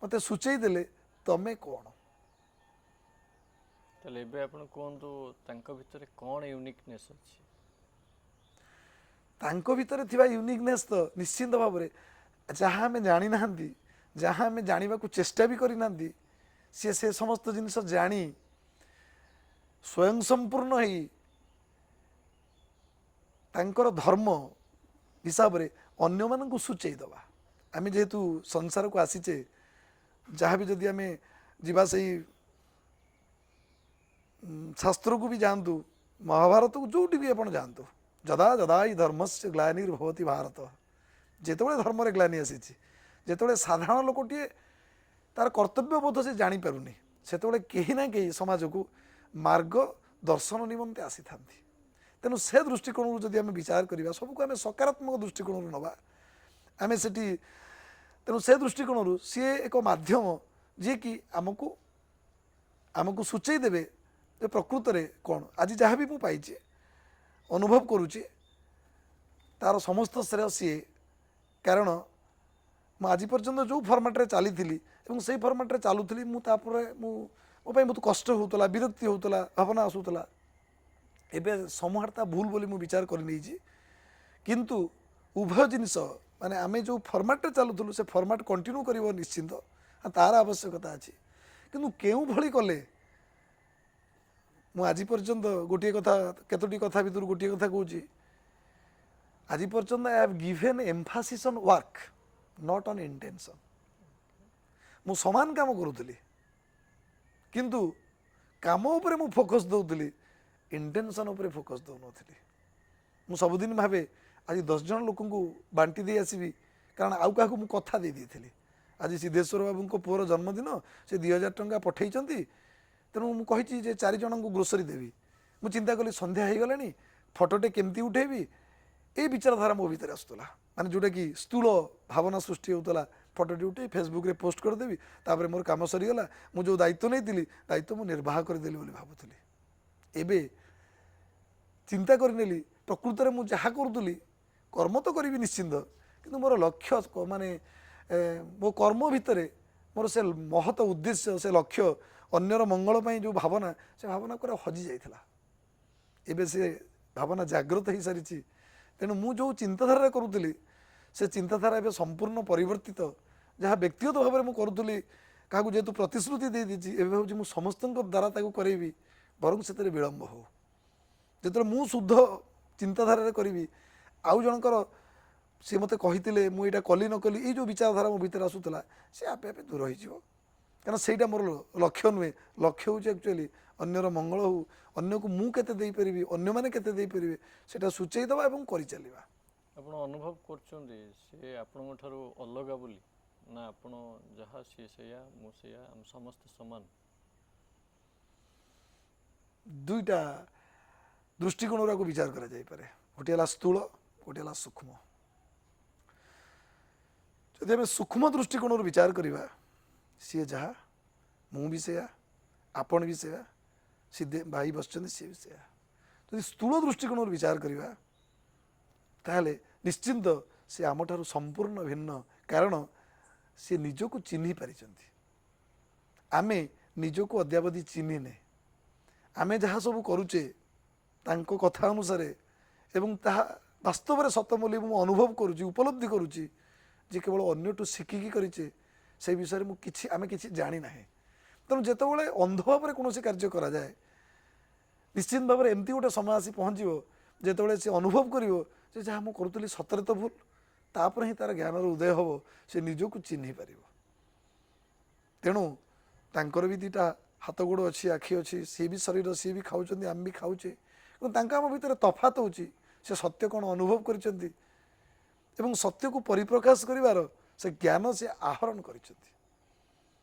B: ମୋତେ ସୂଚେଇ ଦେଲେ ତମେ କ'ଣ।
A: ତାହେଲେ ଏବେ ଆପଣ କୁହନ୍ତୁ ତାଙ୍କ ଭିତରେ କ'ଣ ୟୁନିକନେସ୍ ଅଛି?
B: ତାଙ୍କ ଭିତରେ ଥିବା ୟୁନିକନେସ୍ ତ ନିଶ୍ଚିନ୍ତ ଭାବରେ ଯାହା ଆମେ ଜାଣିନାହାନ୍ତି, ଯାହା ଆମେ ଜାଣିବାକୁ ଚେଷ୍ଟା ବି କରିନାହାନ୍ତି, ସିଏ ସେ ସମସ୍ତ ଜିନିଷ ଜାଣି ସ୍ୱୟଂ ସମ୍ପୂର୍ଣ୍ଣ ହେଇ ତାଙ୍କର ଧର୍ମ ହିସାବରେ ଅନ୍ୟମାନଙ୍କୁ ସୂଚେଇ ଦେବା। ଆମେ ଯେହେତୁ ସଂସାରକୁ ଆସିଛେ, ଯାହା ବି ଯଦି ଆମେ ଯିବା ସେଇ ଶାସ୍ତ୍ରକୁ ବି ଯାଆନ୍ତୁ, ମହାଭାରତକୁ ଯେଉଁଠି ବି ଆପଣ ଯାଆନ୍ତୁ, ଯଦା ଯଦା ହି ଧର୍ମସ୍ୟ ଗ୍ଲାନିର୍ଭବତି ଭାରତ। ଯେତେବେଳେ ଧର୍ମରେ ଗ୍ଲାନି ଆସିଛି, ଯେତେବେଳେ ସାଧାରଣ ଲୋକଟିଏ ତାର କର୍ତ୍ତବ୍ୟବୋଧ ସେ ଜାଣିପାରୁନି, ସେତେବେଳେ କେହି ନା କେହି ସମାଜକୁ ମାର୍ଗ ଦର୍ଶନ ନିମନ୍ତେ ଆସିଥାନ୍ତି। ତେଣୁ ସେ ଦୃଷ୍ଟିକୋଣରୁ ଯଦି ଆମେ ବିଚାର କରିବା, ସବୁକୁ ଆମେ ସକାରାତ୍ମକ ଦୃଷ୍ଟିକୋଣରୁ ନେବା, ଆମେ ସେଠି ତେଣୁ ସେ ଦୃଷ୍ଟିକୋଣରୁ ସିଏ ଏକ ମାଧ୍ୟମ ଯିଏକି ଆମକୁ ସୂଚେଇ ଦେବେ ଯେ ପ୍ରକୃତରେ କ'ଣ। ଆଜି ଯାହା ବି ମୁଁ ପାଇଛି, ଅନୁଭବ କରୁଛି, ତାର ସମସ୍ତ ଶ୍ରେୟ ସିଏ। କାରଣ ମୁଁ ଆଜି ପର୍ଯ୍ୟନ୍ତ ଯେଉଁ ଫର୍ମାଟ୍ରେ ଚାଲିଥିଲି ଏବଂ ସେଇ ଫର୍ମାଟ୍ରେ ଚାଲୁଥିଲି, ମୁଁ ତାପରେ ମୋ ପାଇଁ ବହୁତ କଷ୍ଟ ହେଉଥିଲା, ବିରକ୍ତି ହେଉଥିଲା, ଭାବନା ଆସୁଥିଲା। ଏବେ ସମୂହଟା ତା ଭୁଲ ବୋଲି ମୁଁ ବିଚାର କରିନେଇଛି। କିନ୍ତୁ ଉଭୟ ଜିନିଷ ମାନେ ଆମେ ଯେଉଁ ଫର୍ମାଟ୍ରେ ଚାଲୁଥିଲୁ ସେ ଫର୍ମାଟ୍ କଣ୍ଟିନ୍ୟୁ କରିବ ନିଶ୍ଚିନ୍ତ, ତାର ଆବଶ୍ୟକତା ଅଛି। କିନ୍ତୁ କେଉଁଭଳି କଲେ, ମୁଁ ଆଜି ପର୍ଯ୍ୟନ୍ତ ଗୋଟିଏ କଥା, କେତୋଟି କଥା ଭିତରୁ ଗୋଟିଏ କଥା କହୁଛି, ଆଜି ପର୍ଯ୍ୟନ୍ତ I have given emphasis on work not on intention. ମୁଁ ସମାନ କାମ କରୁଥିଲି କିନ୍ତୁ କାମ ଉପରେ ମୁଁ ଫୋକସ୍ ଦେଉଥିଲି, ଇଣ୍ଟେନ୍ସନ୍ ଉପରେ ଫୋକସ୍ ଦେଉନଥିଲି। ମୁଁ ସବୁଦିନ ଭାବେ ଆଜି 10 ଜଣ ଲୋକଙ୍କୁ ବାଣ୍ଟି ଦେଇ ଆସିବି, କାରଣ ଆଉ କାହାକୁ ମୁଁ କଥା ଦେଇଥିଲି। ଆଜି ସିଦ୍ଧେଶ୍ୱର ବାବୁଙ୍କ ପୁଅର ଜନ୍ମଦିନ, ସେ 2000 ଟଙ୍କା ପଠାଇଛନ୍ତି, ତେଣୁ ମୁଁ କହିଛି ଯେ 4 ଜଣଙ୍କୁ ଗ୍ରୋସରୀ ଦେବି। ମୁଁ ଚିନ୍ତା କଲି ସନ୍ଧ୍ୟା ହେଇଗଲାଣି, ଫଟୋଟେ କେମିତି ଉଠେଇବି, ଏଇ ବିଚାରଧାରା ମୋ ଭିତରେ ଆସୁଥିଲା। ମାନେ ଯେଉଁଟାକି ସ୍ଥୂଳ ଭାବନା ସୃଷ୍ଟି ହେଉଥିଲା ଫଟୋଟି ଉଠେଇ ଫେସବୁକ୍ରେ ପୋଷ୍ଟ କରିଦେବି, ତାପରେ ମୋର କାମ ସରିଗଲା, ମୁଁ ଯେଉଁ ଦାୟିତ୍ୱ ନେଇଥିଲି ଦାୟିତ୍ୱ ମୁଁ ନିର୍ବାହ କରିଦେଲି ବୋଲି ଭାବୁଥିଲି। ଏବେ ଚିନ୍ତା କରିନେଲି ପ୍ରକୃତରେ ମୁଁ ଯାହା କରୁଥିଲି, କର୍ମ ତ କରିବି ନିଶ୍ଚିନ୍ତ, କିନ୍ତୁ ମୋର ଲକ୍ଷ୍ୟ ମାନେ ମୋ କର୍ମ ଭିତରେ ମୋର ସେ ମହତ ଉଦ୍ଦେଶ୍ୟ, ସେ ଲକ୍ଷ୍ୟ, ଅନ୍ୟର ମଙ୍ଗଳ ପାଇଁ ଯେଉଁ ଭାବନା, ସେ ଭାବନା ପୁରା ହଜି ଯାଇଥିଲା। ଏବେ ସେ ଭାବନା ଜାଗ୍ରତ ହୋଇସାରିଛି। ତେଣୁ ମୁଁ ଯେଉଁ ଚିନ୍ତାଧାରାରେ କରୁଥିଲି, ସେ ଚିନ୍ତାଧାରା ଏବେ ସମ୍ପୂର୍ଣ୍ଣ ପରିବର୍ତ୍ତିତ। ଯାହା ବ୍ୟକ୍ତିଗତ ଭାବରେ ମୁଁ କରୁଥିଲି, କାହାକୁ ଯେହେତୁ ପ୍ରତିଶ୍ରୁତି ଦେଇଦେଇଛି, ଏବେ ଭାବୁଛି ମୁଁ ସମସ୍ତଙ୍କ ଦ୍ୱାରା ତାକୁ କରେଇବି, ବରଂ ସେଥିରେ ବିଳମ୍ବ ହେଉ। ଯେତେବେଳେ ମୁଁ ଶୁଦ୍ଧ ଚିନ୍ତାଧାରାରେ କରିବି, ଆଉ ଜଣଙ୍କର ସିଏ ମୋତେ କହିଥିଲେ ମୁଁ ଏଇଟା କଲି ନ କଲି, ଏଇ ଯେଉଁ ବିଚାରଧାରା ମୋ ଭିତରେ ଆସୁଥିଲା, ସେ ଆପେ ଆପେ ଦୂର ହୋଇଯିବ। କାରଣ ସେଇଟା ମୋର ଲକ୍ଷ୍ୟ ନୁହେଁ। ଲକ୍ଷ୍ୟ ହେଉଛି ଆକ୍ଚୁଆଲି ଅନ୍ୟର ମଙ୍ଗଳ ହେଉ, ଅନ୍ୟକୁ ମୁଁ କେତେ ଦେଇପାରିବି, ଅନ୍ୟମାନେ କେତେ ଦେଇପାରିବେ, ସେଇଟା ସୂଚାଇ ଦେବା ଏବଂ କରିଚାଲିବା।
A: ଆପଣ ଅନୁଭବ କରୁଛନ୍ତି ସେ ଆପଣଙ୍କ ଠାରୁ ଅଲଗା ବୋଲି, ନା ଆପଣ ଯାହା ସିଏ ସେଇଆ ମୁଁ ସେଇଆ, ଆମେ ସମସ୍ତେ ସମାନ?
B: ଦୁଇଟା ଦୃଷ୍ଟିକୋଣରୁ ଆକୁ ବିଚାର କରାଯାଇପାରେ। ଗୋଟିଏ ହେଲା ସ୍ଥୂଳ, ଗୋଟିଏ ହେଲା ସୂକ୍ଷ୍ମ। ଯଦି ଆମେ ସୂକ୍ଷ୍ମ ଦୃଷ୍ଟିକୋଣରୁ ବିଚାର କରିବା, ସିଏ ଯାହା ମୁଁ ବି ସେଇଆ, ଆପଣ ବି ସେଇଆ, ସିଏ ଭାଇ ବସିଛନ୍ତି ସିଏ ବି ସେଇଆ। ଯଦି ସ୍ଥୂଳ ଦୃଷ୍ଟିକୋଣରୁ ବିଚାର କରିବା, ତାହେଲେ ନିଶ୍ଚିନ୍ତ ସେ ଆମଠାରୁ ସମ୍ପୂର୍ଣ୍ଣ ଭିନ୍ନ। କାରଣ ସେ ନିଜକୁ ଚିହ୍ନି ପାରିଛନ୍ତି, ଆମେ ନିଜକୁ ଅଦ୍ୟାବଧି ଚିହ୍ନିନେ। ଆମେ ଯାହା ସବୁ କରୁଛେ ତାଙ୍କ କଥା ଅନୁସାରେ, ଏବଂ ତାହା ବାସ୍ତବରେ ସତ ବୋଲି ମୁଁ ଅନୁଭବ କରୁଛି, ଉପଲବ୍ଧି କରୁଛି ଯେ କେବଳ ଅନ୍ୟଠୁ ଶିଖିକି କରିଛେ, ସେ ବିଷୟରେ ଆମେ କିଛି ଜାଣିନାହିଁ। ତେଣୁ ଯେତେବେଳେ ଅନ୍ଧ ଭାବରେ କୌଣସି କାର୍ଯ୍ୟ କରାଯାଏ, ନିଶ୍ଚିତ ଭାବରେ ଏମିତି ଗୋଟେ ସମୟ ଆସି ପହଞ୍ଚିବ ଯେତେବେଳେ ସେ ଅନୁଭବ କରିବ ଯେ ଯାହା ମୁଁ କରୁଥିଲି ସତରେ ତ ଭୁଲ, ତାପରେ ହିଁ ତାର ଜ୍ଞାନର ଉଦୟ ହେବ, ସେ ନିଜକୁ ଚିହ୍ନି ପାରିବ। ତେଣୁ ତାଙ୍କର ବି ଦୁଇଟା ହାତ ଗୋଡ଼ ଅଛି, ଆଖି ଅଛି, ସିଏ ବି ଶରୀର, ସିଏ ବି ଖାଉଛନ୍ତି, ଆମେ ବି ଖାଉଛେ, କିନ୍ତୁ ତାଙ୍କ ଆମ ଭିତରେ ତଫାତ ହେଉଛି ସେ ସତ୍ୟ କ'ଣ ଅନୁଭବ କରିଛନ୍ତି ଏବଂ ସତ୍ୟକୁ ପରିପ୍ରକାଶ କରିବାର ସେ ଜ୍ଞାନ ସେ ଆହରଣ କରିଛନ୍ତି,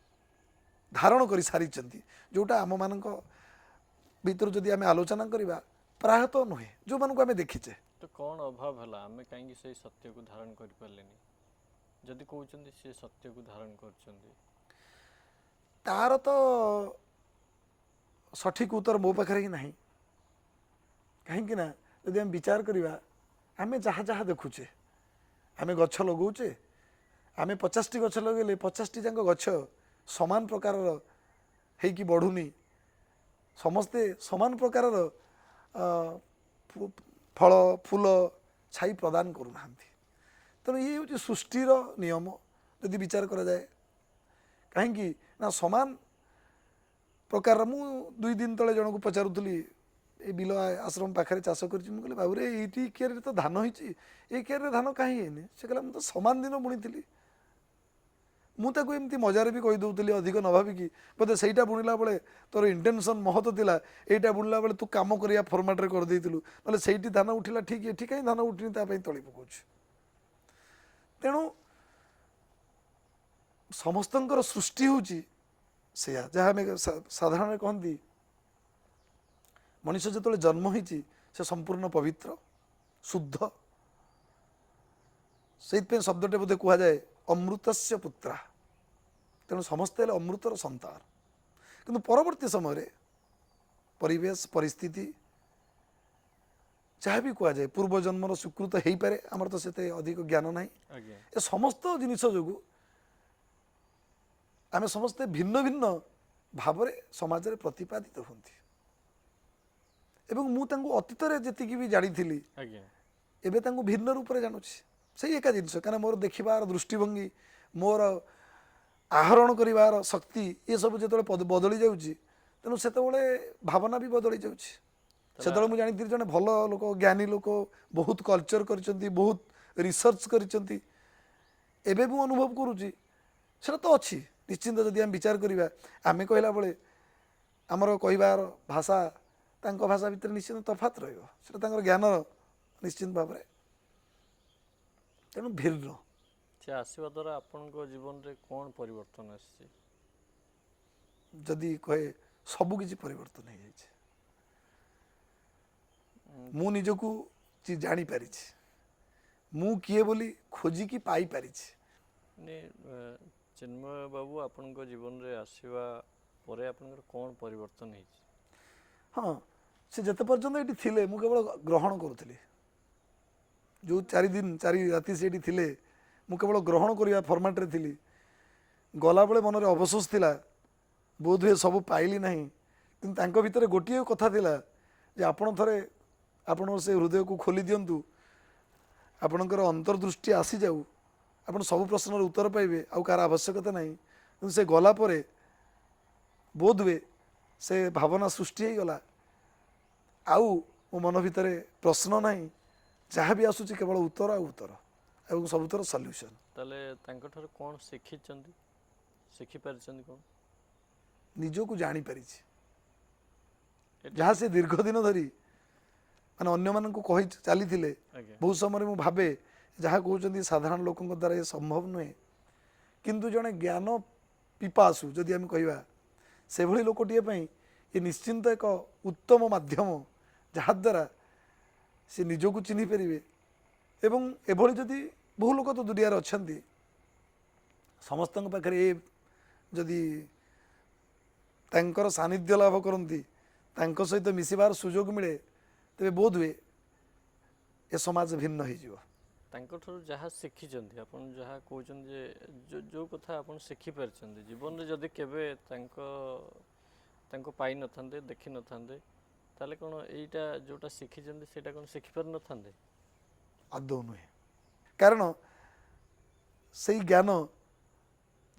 B: ଧାରଣ କରିସାରିଛନ୍ତି। ଯେଉଁଟା ଆମମାନଙ୍କ ଭିତରୁ ଯଦି ଆମେ ଆଲୋଚନା କରିବା, ପ୍ରାୟତଃ ନୁହେଁ, ଯେଉଁମାନଙ୍କୁ ଆମେ ଦେଖିଛେ।
A: ତ କ'ଣ ଅଭାବ ହେଲା, ଆମେ କାହିଁକି ସେଇ ସତ୍ୟକୁ ଧାରଣ କରିପାରିଲେନି? ଯଦି କହୁଛନ୍ତି ସେ ସତ୍ୟକୁ ଧାରଣ କରୁଛନ୍ତି,
B: ତାର ତ ସଠିକ୍ ଉତ୍ତର ମୋ ପାଖରେ ହିଁ ନାହିଁ। କାହିଁକି ନା ଯଦି ଆମେ ବିଚାର କରିବା, ଆମେ ଯାହା ଯାହା ଦେଖୁଛେ, ଆମେ ଗଛ ଲଗାଉଛେ, ଆମେ 50ଟି ଗଛ ଲଗାଇଲେ 50ଟି ଯାକ ଗଛ ସମାନ ପ୍ରକାରର ହେଇକି ବଢ଼ୁନି, ସମସ୍ତେ ସମାନ ପ୍ରକାରର ଫଳ ଫୁଲ ଛାଇ ପ୍ରଦାନ କରୁନାହାନ୍ତି। ତେଣୁ ଇଏ ହେଉଛି ସୃଷ୍ଟିର ନିୟମ ଯଦି ବିଚାର କରାଯାଏ। କାହିଁକି ନା ସମାନ ପ୍ରକାରର, ମୁଁ 2 ଦିନ ତଳେ ଜଣକୁ ପଚାରୁଥିଲି, ଏ ବିଲ ଆଶ୍ରମ ପାଖରେ ଚାଷ କରିଛି, ମୁଁ କହିଲି ବାବୁରେ ଏଇଠି କିଆରିରେ ତ ଧାନ ହେଇଛି, ଏଇ କିଆରିରେ ଧାନ କାହିଁ ହେଇନି? ସେ କହିଲା ମୁଁ ତ ସମାନ ଦିନ ବୁଣିଥିଲି। ମୁଁ ତାକୁ ଏମିତି ମଜାରେ ବି କହିଦେଉଥିଲି, ଅଧିକ ନ ଭାବିକି, ବୋଧେ ସେଇଟା ବୁଣିଲା ବେଳେ ତୋର ଇଣ୍ଟେନସନ୍ ମହତ ଥିଲା, ଏଇଟା ବୁଣିଲା ବେଳେ ତୁ କାମ କରିବା ଫର୍ମାଟ୍ରେ କରିଦେଇଥିଲୁ, ନହେଲେ ସେଇଠି ଧାନ ଉଠିଲା ଠିକ୍, ଏଠି କାହିଁ ଧାନ ଉଠିନି, ତା ପାଇଁ ତଳି ପକାଉଛି। ତେଣୁ ସମସ୍ତଙ୍କର ସୃଷ୍ଟି ହେଉଛି ସେଇଆ, ଯାହା ଆମେ ସାଧାରଣରେ କହନ୍ତି ମଣିଷ ଯେତେବେଳେ ଜନ୍ମ ହେଇଛି ସେ ସମ୍ପୂର୍ଣ୍ଣ ପବିତ୍ର, ଶୁଦ୍ଧ। ସେଇଥିପାଇଁ ଶବ୍ଦଟେ ବୋଧେ କୁହାଯାଏ ଅମୃତସ୍ୟ ପୁତ୍ରା। ତେଣୁ ସମସ୍ତେ ହେଲେ ଅମୃତର ସନ୍ତାନ। କିନ୍ତୁ ପରବର୍ତ୍ତୀ ସମୟରେ ପରିବେଶ ପରିସ୍ଥିତି ଯାହା ବି କୁହାଯାଏ, ପୂର୍ବଜନ୍ମର ସ୍ୱୀକୃତ ହେଇପାରେ, ଆମର ତ ସେତେ ଅଧିକ ଜ୍ଞାନ ନାହିଁ।
A: ଆଜ୍ଞା,
B: ଏ ସମସ୍ତ ଜିନିଷ ଯୋଗୁଁ ଆମେ ସମସ୍ତେ ଭିନ୍ନ ଭିନ୍ନ ଭାବରେ ସମାଜରେ ପ୍ରତିପାଦିତ ହୁଅନ୍ତି। ଏବଂ ମୁଁ ତାଙ୍କୁ ଅତୀତରେ ଯେତିକି ବି ଜାଣିଥିଲି,
A: ଆଜ୍ଞା,
B: ଏବେ ତାଙ୍କୁ ଭିନ୍ନ ରୂପରେ ଜାଣୁଛି। ସେଇ ଏକା ଜିନିଷ, କାରଣ ମୋର ଦେଖିବାର ଦୃଷ୍ଟିଭଙ୍ଗୀ, ମୋର ଆହରଣ କରିବାର ଶକ୍ତି, ଏସବୁ ଯେତେବେଳେ ବଦଳି ଯାଉଛି, ତେଣୁ ସେତେବେଳେ ଭାବନା ବି ବଦଳି ଯାଉଛି। ସେତେବେଳେ ମୁଁ ଜାଣିଥିଲି ଜଣେ ଭଲ ଲୋକ, ଜ୍ଞାନୀ ଲୋକ, ବହୁତ କଲଚର କରିଛନ୍ତି, ବହୁତ ରିସର୍ଚ୍ଚ କରିଛନ୍ତି। ଏବେ ମୁଁ ଅନୁଭବ କରୁଛି ସେଟା ତ ଅଛି ନିଶ୍ଚିନ୍ତ। ଯଦି ଆମେ ବିଚାର କରିବା, ଆମେ କହିଲା ବେଳେ ଆମର କହିବାର ଭାଷା ତାଙ୍କ ଭାଷା ଭିତରେ ନିଶ୍ଚିନ୍ତ ତଫାତ ରହିବ, ସେଟା ତାଙ୍କର ଜ୍ଞାନ ନିଶ୍ଚିନ୍ତ ଭାବରେ ତେଣୁ ଭିନ୍ନ।
A: ସେ ଆସିବା ଦ୍ୱାରା ଆପଣଙ୍କ ଜୀବନରେ କ'ଣ ପରିବର୍ତ୍ତନ ଆସିଛି?
B: ଯଦି କହେ ସବୁ କିଛି ପରିବର୍ତ୍ତନ ହେଇଯାଇଛି। ମୁଁ ନିଜକୁ ଜାଣିପାରିଛି, ମୁଁ କିଏ ବୋଲି ଖୋଜିକି ପାଇପାରିଛି।
A: ମାନେ ଚିନ୍ମୟ ବାବୁ ଆପଣଙ୍କ ଜୀବନରେ ଆସିବା ପରେ ଆପଣଙ୍କର କ'ଣ ପରିବର୍ତ୍ତନ ହେଇଛି?
B: ହଁ, ସେ ଯେତେ ପର୍ଯ୍ୟନ୍ତ ଏଠି ଥିଲେ ମୁଁ କେବଳ ଗ୍ରହଣ କରୁଥିଲି। ଯେଉଁ 4 ଦିନ 4 ରାତି ସେ ଏଠି ଥିଲେ ମୁଁ କେବଳ ଗ୍ରହଣ କରିବା ଫର୍ମାଟ୍ରେ ଥିଲି। ଗଲାବେଳେ ମନରେ ଅବଶୋଷ ଥିଲା, ବୋଧହୁଏ ସବୁ ପାଇଲି ନାହିଁ। କିନ୍ତୁ ତାଙ୍କ ଭିତରେ ଗୋଟିଏ କଥା ଥିଲା ଯେ ଆପଣ ଥରେ ଆପଣଙ୍କର ସେ ହୃଦୟକୁ ଖୋଲି ଦିଅନ୍ତୁ, ଆପଣଙ୍କର ଅନ୍ତର୍ଦୃଷ୍ଟି ଆସିଯାଉ, ଆପଣ ସବୁ ପ୍ରଶ୍ନର ଉତ୍ତର ପାଇବେ, ଆଉ କାହାର ଆବଶ୍ୟକତା ନାହିଁ। କିନ୍ତୁ ସେ ଗଲା ପରେ ବୋଧହୁଏ ସେ ଭାବନା ସୃଷ୍ଟି ହେଇଗଲା, ଆଉ ମୋ ମନ ଭିତରେ ପ୍ରଶ୍ନ ନାହିଁ, ଯାହା ବି ଆସୁଛି କେବଳ ଉତ୍ତର ଆଉ ଉତ୍ତର ଏବଂ ସବୁଥର ସଲ୍ୟୁସନ୍।
A: ତାହେଲେ ତାଙ୍କଠାରୁ କ'ଣ ଶିଖିଛନ୍ତି, ଶିଖିପାରିଛନ୍ତି କ'ଣ?
B: ନିଜକୁ ଜାଣିପାରିଛି।
A: ଏଠି
B: ଯାହା ସେ ଦୀର୍ଘ ଦିନ ଧରି ମାନେ ଅନ୍ୟମାନଙ୍କୁ କହି ଚାଲିଥିଲେ।
A: ଆଜ୍ଞା
B: ବହୁତ ସମୟରେ ମୁଁ ଭାବେ ଯାହା କହୁଛନ୍ତି ସାଧାରଣ ଲୋକଙ୍କ ଦ୍ୱାରା ଏ ସମ୍ଭବ ନୁହେଁ, କିନ୍ତୁ ଜଣେ ଜ୍ଞାନ ପିପାସୁ ଯଦି ଆମେ କହିବା, ସେଭଳି ଲୋକଟିଏ ପାଇଁ ଏ ନିଶ୍ଚିନ୍ତ ଏକ ଉତ୍ତମ ମାଧ୍ୟମ, ଯାହାଦ୍ୱାରା ସେ ନିଜକୁ ଚିହ୍ନି ପାରିବେ। ଏବଂ ଏଭଳି ଯଦି ବହୁ ଲୋକ ତ ଦୁନିଆରେ ଅଛନ୍ତି, ସମସ୍ତଙ୍କ ପାଖରେ ଏ ଯଦି ତାଙ୍କର ସାନ୍ନିଧ୍ୟ ଲାଭ କରନ୍ତି, ତାଙ୍କ ସହିତ ମିଶିବାର ସୁଯୋଗ ମିଳେ, ତେବେ ବୋଧହୁଏ ଏ ସମାଜ ଭିନ୍ନ ହେଇଯିବ।
A: ତାଙ୍କଠାରୁ ଯାହା ଶିଖିଛନ୍ତି, ଆପଣ ଯାହା କହୁଛନ୍ତି ଯେ ଯେଉଁ କଥା ଆପଣ ଶିଖିପାରିଛନ୍ତି ଜୀବନରେ, ଯଦି କେବେ ତାଙ୍କୁ ପାଇନଥାନ୍ତେ, ଦେଖିନଥାନ୍ତେ, ତାହେଲେ କ'ଣ ଏଇଟା ଯେଉଁଟା ଶିଖିଛନ୍ତି ସେଇଟା କ'ଣ ଶିଖିପାରିନଥାନ୍ତେ?
B: ଆଦୌ ନୁହେଁ। କାରଣ ସେଇ ଜ୍ଞାନ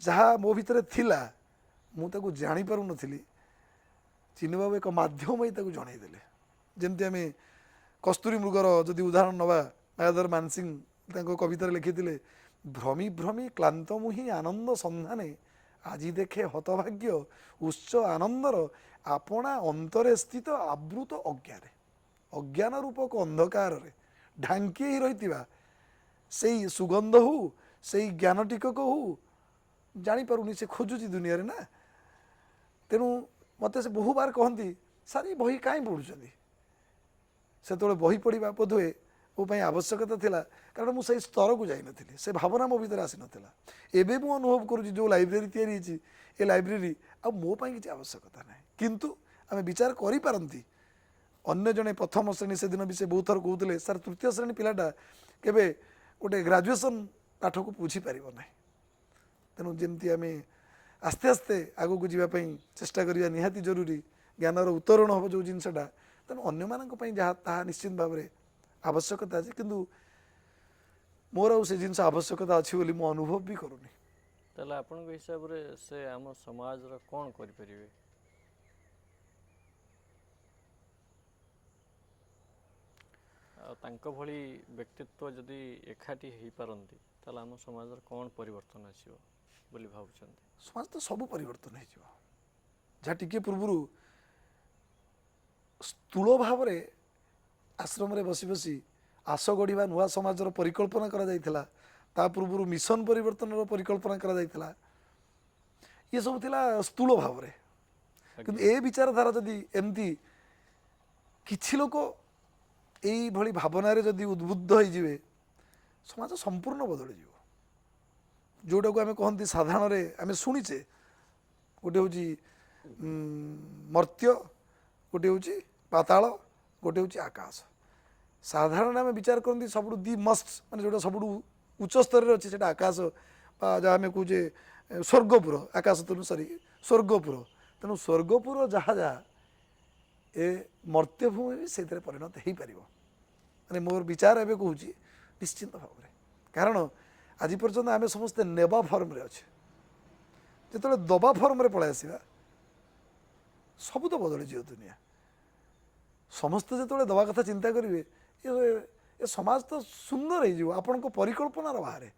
B: ଯାହା ମୋ ଭିତରେ ଥିଲା ମୁଁ ତାକୁ ଜାଣିପାରୁନଥିଲି, ଚିନ୍ମୟବାବୁ ଏକ ମାଧ୍ୟମ ହେଇ ତାକୁ ଜଣାଇଦେଲେ। ଯେମିତି ଆମେ କସ୍ତୁରୀ ମୃଗର ଯଦି ଉଦାହରଣ ନେବା, ମାୟାଧର ମାନସିଂ ତାଙ୍କ କବିତାରେ ଲେଖିଥିଲେ, ଭ୍ରମି ଭ୍ରମି କ୍ଲାନ୍ତ ମୁହିଁ ଆନନ୍ଦ ସନ୍ଧାନେ, ଆଜି ଦେଖେ ହତଭାଗ୍ୟ ଉଚ୍ଚ ଆନନ୍ଦର, ଆପଣା ଅନ୍ତରେ ସ୍ଥିତ ଆବୃତ ଅଜ୍ଞାରେ। ଅଜ୍ଞାନ ରୂପକ ଅନ୍ଧକାରରେ ଢାଙ୍କି ହେଇ ରହିଥିବା ସେଇ ସୁଗନ୍ଧ ହଉ, ସେଇ ଜ୍ଞାନ ଟିକକ ହଉ, ଜାଣିପାରୁନି, ସେ ଖୋଜୁଛି ଦୁନିଆରେ ନା। ତେଣୁ ମୋତେ ସେ ବହୁବାର କହନ୍ତି, ସାର୍ ଏ ବହି କାହିଁ ପଢ଼ୁଛନ୍ତି? ସେତେବେଳେ ବହି ପଢ଼ିବା ବୋଧହୁଏ ମୋ ପାଇଁ ଆବଶ୍ୟକତା ଥିଲା, କାରଣ ମୁଁ ସେଇ ସ୍ତରକୁ ଯାଇନଥିଲି, ସେ ଭାବନା ମୋ ଭିତରେ ଆସିନଥିଲା। ଏବେ ମୁଁ ଅନୁଭବ କରୁଛି ଯେଉଁ ଲାଇବ୍ରେରୀ ତିଆରି ହେଇଛି, ଏ ଲାଇବ୍ରେରୀ ଆଉ ମୋ ପାଇଁ କିଛି ଆବଶ୍ୟକତା ନାହିଁ। କିନ୍ତୁ ଆମେ ବିଚାର କରିପାରନ୍ତି, ଅନ୍ୟ ଜଣେ ପ୍ରଥମ ଶ୍ରେଣୀ, ସେଦିନ ବି ସେ ବହୁତ ଥର କହୁଥିଲେ, ସାର୍ ତୃତୀୟ ଶ୍ରେଣୀ ପିଲାଟା କେବେ ଗୋଟେ ଗ୍ରାଜୁଏସନ୍ ପାଠକୁ ବୁଝିପାରିବ ନାହିଁ। ତେଣୁ ଯେମିତି ଆମେ ଆସ୍ତେ ଆସ୍ତେ ଆଗକୁ ଯିବା ପାଇଁ ଚେଷ୍ଟା କରିବା ନିହାତି ଜରୁରୀ, ଜ୍ଞାନର ଉତ୍ତରଣ ହେବ ଯେଉଁ ଜିନିଷଟା, ତେଣୁ ଅନ୍ୟମାନଙ୍କ ପାଇଁ ଯାହା ତାହା ନିଶ୍ଚିତ ଭାବରେ ଆବଶ୍ୟକତା ଅଛି। କିନ୍ତୁ ମୋର ଆଉ ସେ ଜିନିଷ ଆବଶ୍ୟକତା ଅଛି ବୋଲି ମୁଁ ଅନୁଭବ ବି କରୁନି।
A: ତାହେଲେ ଆପଣଙ୍କ ହିସାବରେ ସେ ଆମ ସମାଜର କ'ଣ କରିପାରିବେ? ଆଉ ତାଙ୍କ ଭଳି ବ୍ୟକ୍ତିତ୍ୱ ଯଦି ଏକାଠି ହେଇପାରନ୍ତି, ତାହେଲେ ଆମ ସମାଜର କ'ଣ ପରିବର୍ତ୍ତନ ଆସିବ ବୋଲି ଭାବୁଛନ୍ତି?
B: ସମାଜ ତ ସବୁ ପରିବର୍ତ୍ତନ ହେଇଯିବ। ଯାହା ଟିକିଏ ପୂର୍ବରୁ ସ୍ଥୂଳ ଭାବରେ ଆଶ୍ରମରେ ବସି ବସି ଆସ ଗଢ଼ିବା ନୂଆ ସମାଜର ପରିକଳ୍ପନା କରାଯାଇଥିଲା, ତା ପୂର୍ବରୁ ମିଶନ ପରିବର୍ତ୍ତନର ପରିକଳ୍ପନା କରାଯାଇଥିଲା, ଇଏସବୁ ଥିଲା ସ୍ଥୂଳ ଭାବରେ। କିନ୍ତୁ ଏ ବିଚାରଧାରା ଯଦି ଏମିତି କିଛି ଲୋକ ଏଇଭଳି ଭାବନାରେ ଯଦି ଉଦ୍ବୁଦ୍ଧ ହେଇଯିବେ, ସମାଜ ସମ୍ପୂର୍ଣ୍ଣ ବଦଳିଯିବ। ଯେଉଁଟାକୁ ଆମେ କହନ୍ତି ସାଧାରଣରେ ଆମେ ଶୁଣିଛେ, ଗୋଟେ ହେଉଛି ମର୍ତ୍ତ୍ୟ, ଗୋଟେ ହେଉଛି ପାତାଳ, ଗୋଟେ ହେଉଛି ଆକାଶ। ସାଧାରଣ ଆମେ ବିଚାର କରନ୍ତି ସବୁଠୁ ଦି ମଷ୍ଟ, ମାନେ ଯେଉଁଟା ସବୁଠୁ ଉଚ୍ଚ ସ୍ତରରେ ଅଛି ସେଇଟା ଆକାଶ, ବା ଯାହା ଆମେ କହୁଛେ ସ୍ୱର୍ଗପୁର, ଆକାଶ ତ ସରି ସ୍ୱର୍ଗପୁର। ତେଣୁ ସ୍ୱର୍ଗପୁର ଯାହା ଯାହା ଏ ମର୍ତ୍ତ୍ୟଭୂମି ବି ସେଇଥିରେ ପରିଣତ ହେଇପାରିବ। ମାନେ ମୋର ବିଚାର ଏବେ କହୁଛି ନିଶ୍ଚିନ୍ତ ଭାବରେ। କାରଣ ଆଜି ପର୍ଯ୍ୟନ୍ତ ଆମେ ସମସ୍ତେ ନେବା ଫର୍ମରେ ଅଛେ, ଯେତେବେଳେ ଦବା ଫର୍ମରେ ପଳାଇ ଆସିବା, ସବୁ ତ ବଦଳିଯିବ ଦୁନିଆ। ସମସ୍ତେ ଯେତେବେଳେ ଦେବା କଥା ଚିନ୍ତା କରିବେ, ଏ ସମାଜ ତ ସୁନ୍ଦର ହେଇଯିବ ଆପଣଙ୍କ ପରିକଳ୍ପନାର ବାହାରେ।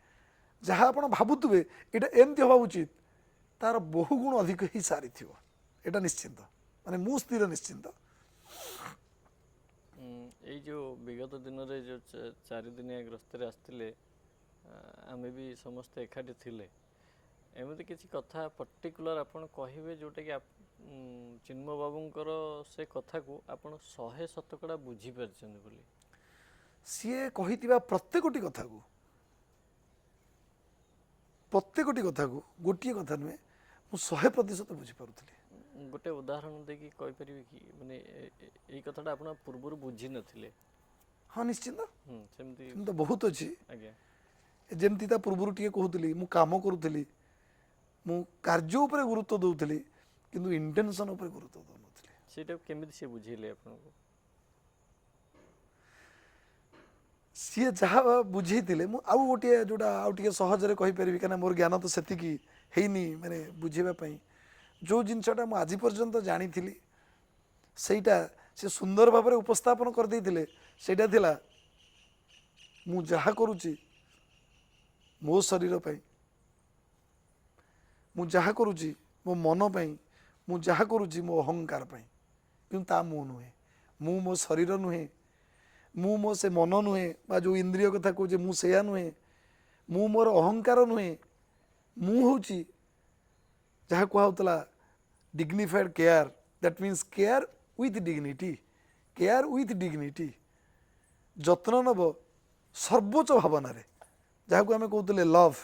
B: ଯାହା ଆପଣ ଭାବୁଥିବେ ଏଇଟା ଏମିତି ହେବା ଉଚିତ, ତାର ବହୁ ଗୁଣ ଅଧିକ ହେଇ ସାରିଥିବ, ଏଇଟା ନିଶ୍ଚିନ୍ତ। ମାନେ ମୁଁ ସ୍ଥିର ନିଶ୍ଚିନ୍ତ।
A: ଏଇ ଯେଉଁ ବିଗତ ଦିନରେ ଯେଉଁ 4 ଦିନିଆ ଗସ୍ତରେ ଆସିଥିଲେ, ଆମେ ବି ସମସ୍ତେ ଏକାଠି ଥିଲେ, ଏମିତି କିଛି କଥା ପର୍ଟିକୁଲାର ଆପଣ କହିବେ ଯେଉଁଟାକି ଚିନ୍ମୟ ବାବୁଙ୍କର ସେ କଥାକୁ ଆପଣ 100% ବୁଝିପାରିଛନ୍ତି ବୋଲି?
B: ସିଏ କହିଥିବା ପ୍ରତ୍ୟେକଟି କଥାକୁ ପ୍ରତ୍ୟେକଟି କଥାକୁ ଗୋଟିଏ କଥା ନୁହେଁ ମୁଁ 100% ବୁଝିପାରୁଥିଲି।
A: ଗୋଟେ ଉଦାହରଣ ଦେଇକି କହିପାରିବେ କି ମାନେ ଏଇ କଥାଟା ଆପଣ ପୂର୍ବରୁ ବୁଝିନଥିଲେ?
B: ହଁ ନିଶ୍ଚିନ୍ତ,
A: ସେମିତି
B: ସେମିତି ତ ବହୁତ ଅଛି।
A: ଆଜ୍ଞା।
B: ଯେମିତି ତା ପୂର୍ବରୁ ଟିକେ କହୁଥିଲି ମୁଁ କାମ କରୁଥିଲି, ମୁଁ କାର୍ଯ୍ୟ ଉପରେ ଗୁରୁତ୍ୱ ଦେଉଥିଲି କିନ୍ତୁ ଇଣ୍ଟେନସନ୍ ଉପରେ ଗୁରୁତ୍ୱ ଦେଉନଥିଲି।
A: ସେଇଟା କେମିତି ସେ ବୁଝେଇଲେ ଆପଣଙ୍କୁ?
B: ସିଏ ଯାହା ବୁଝେଇଥିଲେ ମୁଁ ଆଉ ଗୋଟିଏ ଯେଉଁଟା ଆଉ ଟିକେ ସହଜରେ କହିପାରିବି, କାହିଁକିନା ମୋର ଜ୍ଞାନ ତ ସେତିକି ହେଇନି ମାନେ ବୁଝେଇବା ପାଇଁ। ଯେଉଁ ଜିନିଷଟା ମୁଁ ଆଜି ପର୍ଯ୍ୟନ୍ତ ଜାଣିଥିଲି ସେଇଟା ସେ ସୁନ୍ଦର ଭାବରେ ଉପସ୍ଥାପନ କରିଦେଇଥିଲେ। ସେଇଟା ଥିଲା ମୁଁ ଯାହା କରୁଛି ମୋ ଶରୀର ପାଇଁ, ମୁଁ ଯାହା କରୁଛି ମୋ ମନ ପାଇଁ, ମୁଁ ଯାହା କରୁଛି ମୋ ଅହଙ୍କାର ପାଇଁ, କିନ୍ତୁ ତା ମୁଁ ନୁହେଁ। ମୁଁ ମୋ ଶରୀର ନୁହେଁ, ମୁଁ ମୋ ସେ ମନ ନୁହେଁ ବା ଯେଉଁ ଇନ୍ଦ୍ରିୟ କଥା କହୁଛେ ମୁଁ ସେଇଆ ନୁହେଁ, ମୁଁ ମୋର ଅହଙ୍କାର ନୁହେଁ। ମୁଁ ହେଉଛି ଯାହା କୁହାହେଉଥିଲା dignified care, that means care with dignity, care with dignity, ଯତ୍ନ ନେବ ସର୍ବୋଚ୍ଚ ଭାବନାରେ, ଯାହାକୁ ଆମେ କହୁଥିଲେ ଲଭ୍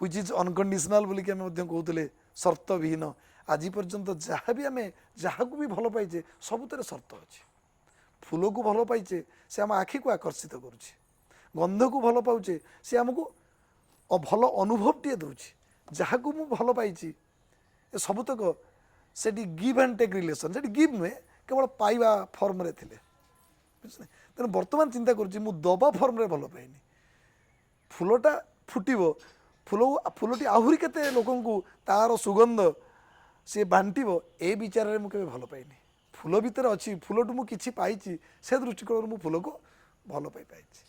B: ହୁଇଚ୍ ଇଜ୍ ଅନକଣ୍ଡିସନାଲ ବୋଲିକି ଆମେ ମଧ୍ୟ କହୁଥିଲେ, ସର୍ତ୍ତବିହୀନ। ଆଜି ପର୍ଯ୍ୟନ୍ତ ଯାହା ବି ଆମେ ଯାହାକୁ ବି ଭଲ ପାଇଛେ ସବୁଥିରେ ସର୍ତ୍ତ ଅଛି। ଫୁଲକୁ ଭଲ ପାଇଛେ ସେ ଆମ ଆଖିକୁ ଆକର୍ଷିତ କରୁଛି, ଗନ୍ଧକୁ ଭଲ ପାଉଛେ ସେ ଆମକୁ ଭଲ ଅନୁଭବଟିଏ ଦେଉଛି। ଯାହାକୁ ମୁଁ ଭଲ ପାଇଛି ଏ ସବୁତକ ସେଠି ଗିଭ୍ ଆଣ୍ଡ ଟେକ୍ ରିଲେସନ୍, ସେଠି ଗିଭ୍ ନୁହେଁ କେବଳ ପାଇବା ଫର୍ମରେ ଥିଲେ। ବୁଝିଲେ? ତେଣୁ ବର୍ତ୍ତମାନ ଚିନ୍ତା କରୁଛି ମୁଁ ଦବା ଫର୍ମରେ ଭଲ ପାଇନି। ଫୁଲଟା ଫୁଟିବ, ଫୁଲଟି ଆହୁରି କେତେ ଲୋକଙ୍କୁ ତାର ସୁଗନ୍ଧ ସିଏ ବାଣ୍ଟିବ, ଏ ବିଚାରରେ ମୁଁ କେବେ ଭଲ ପାଇନି। ଫୁଲ ଭିତରେ ଅଛି, ଫୁଲଠୁ ମୁଁ କିଛି ପାଇଛି, ସେ ଦୃଷ୍ଟିକୋଣରୁ ମୁଁ ଫୁଲକୁ ଭଲ ପାଇଛି।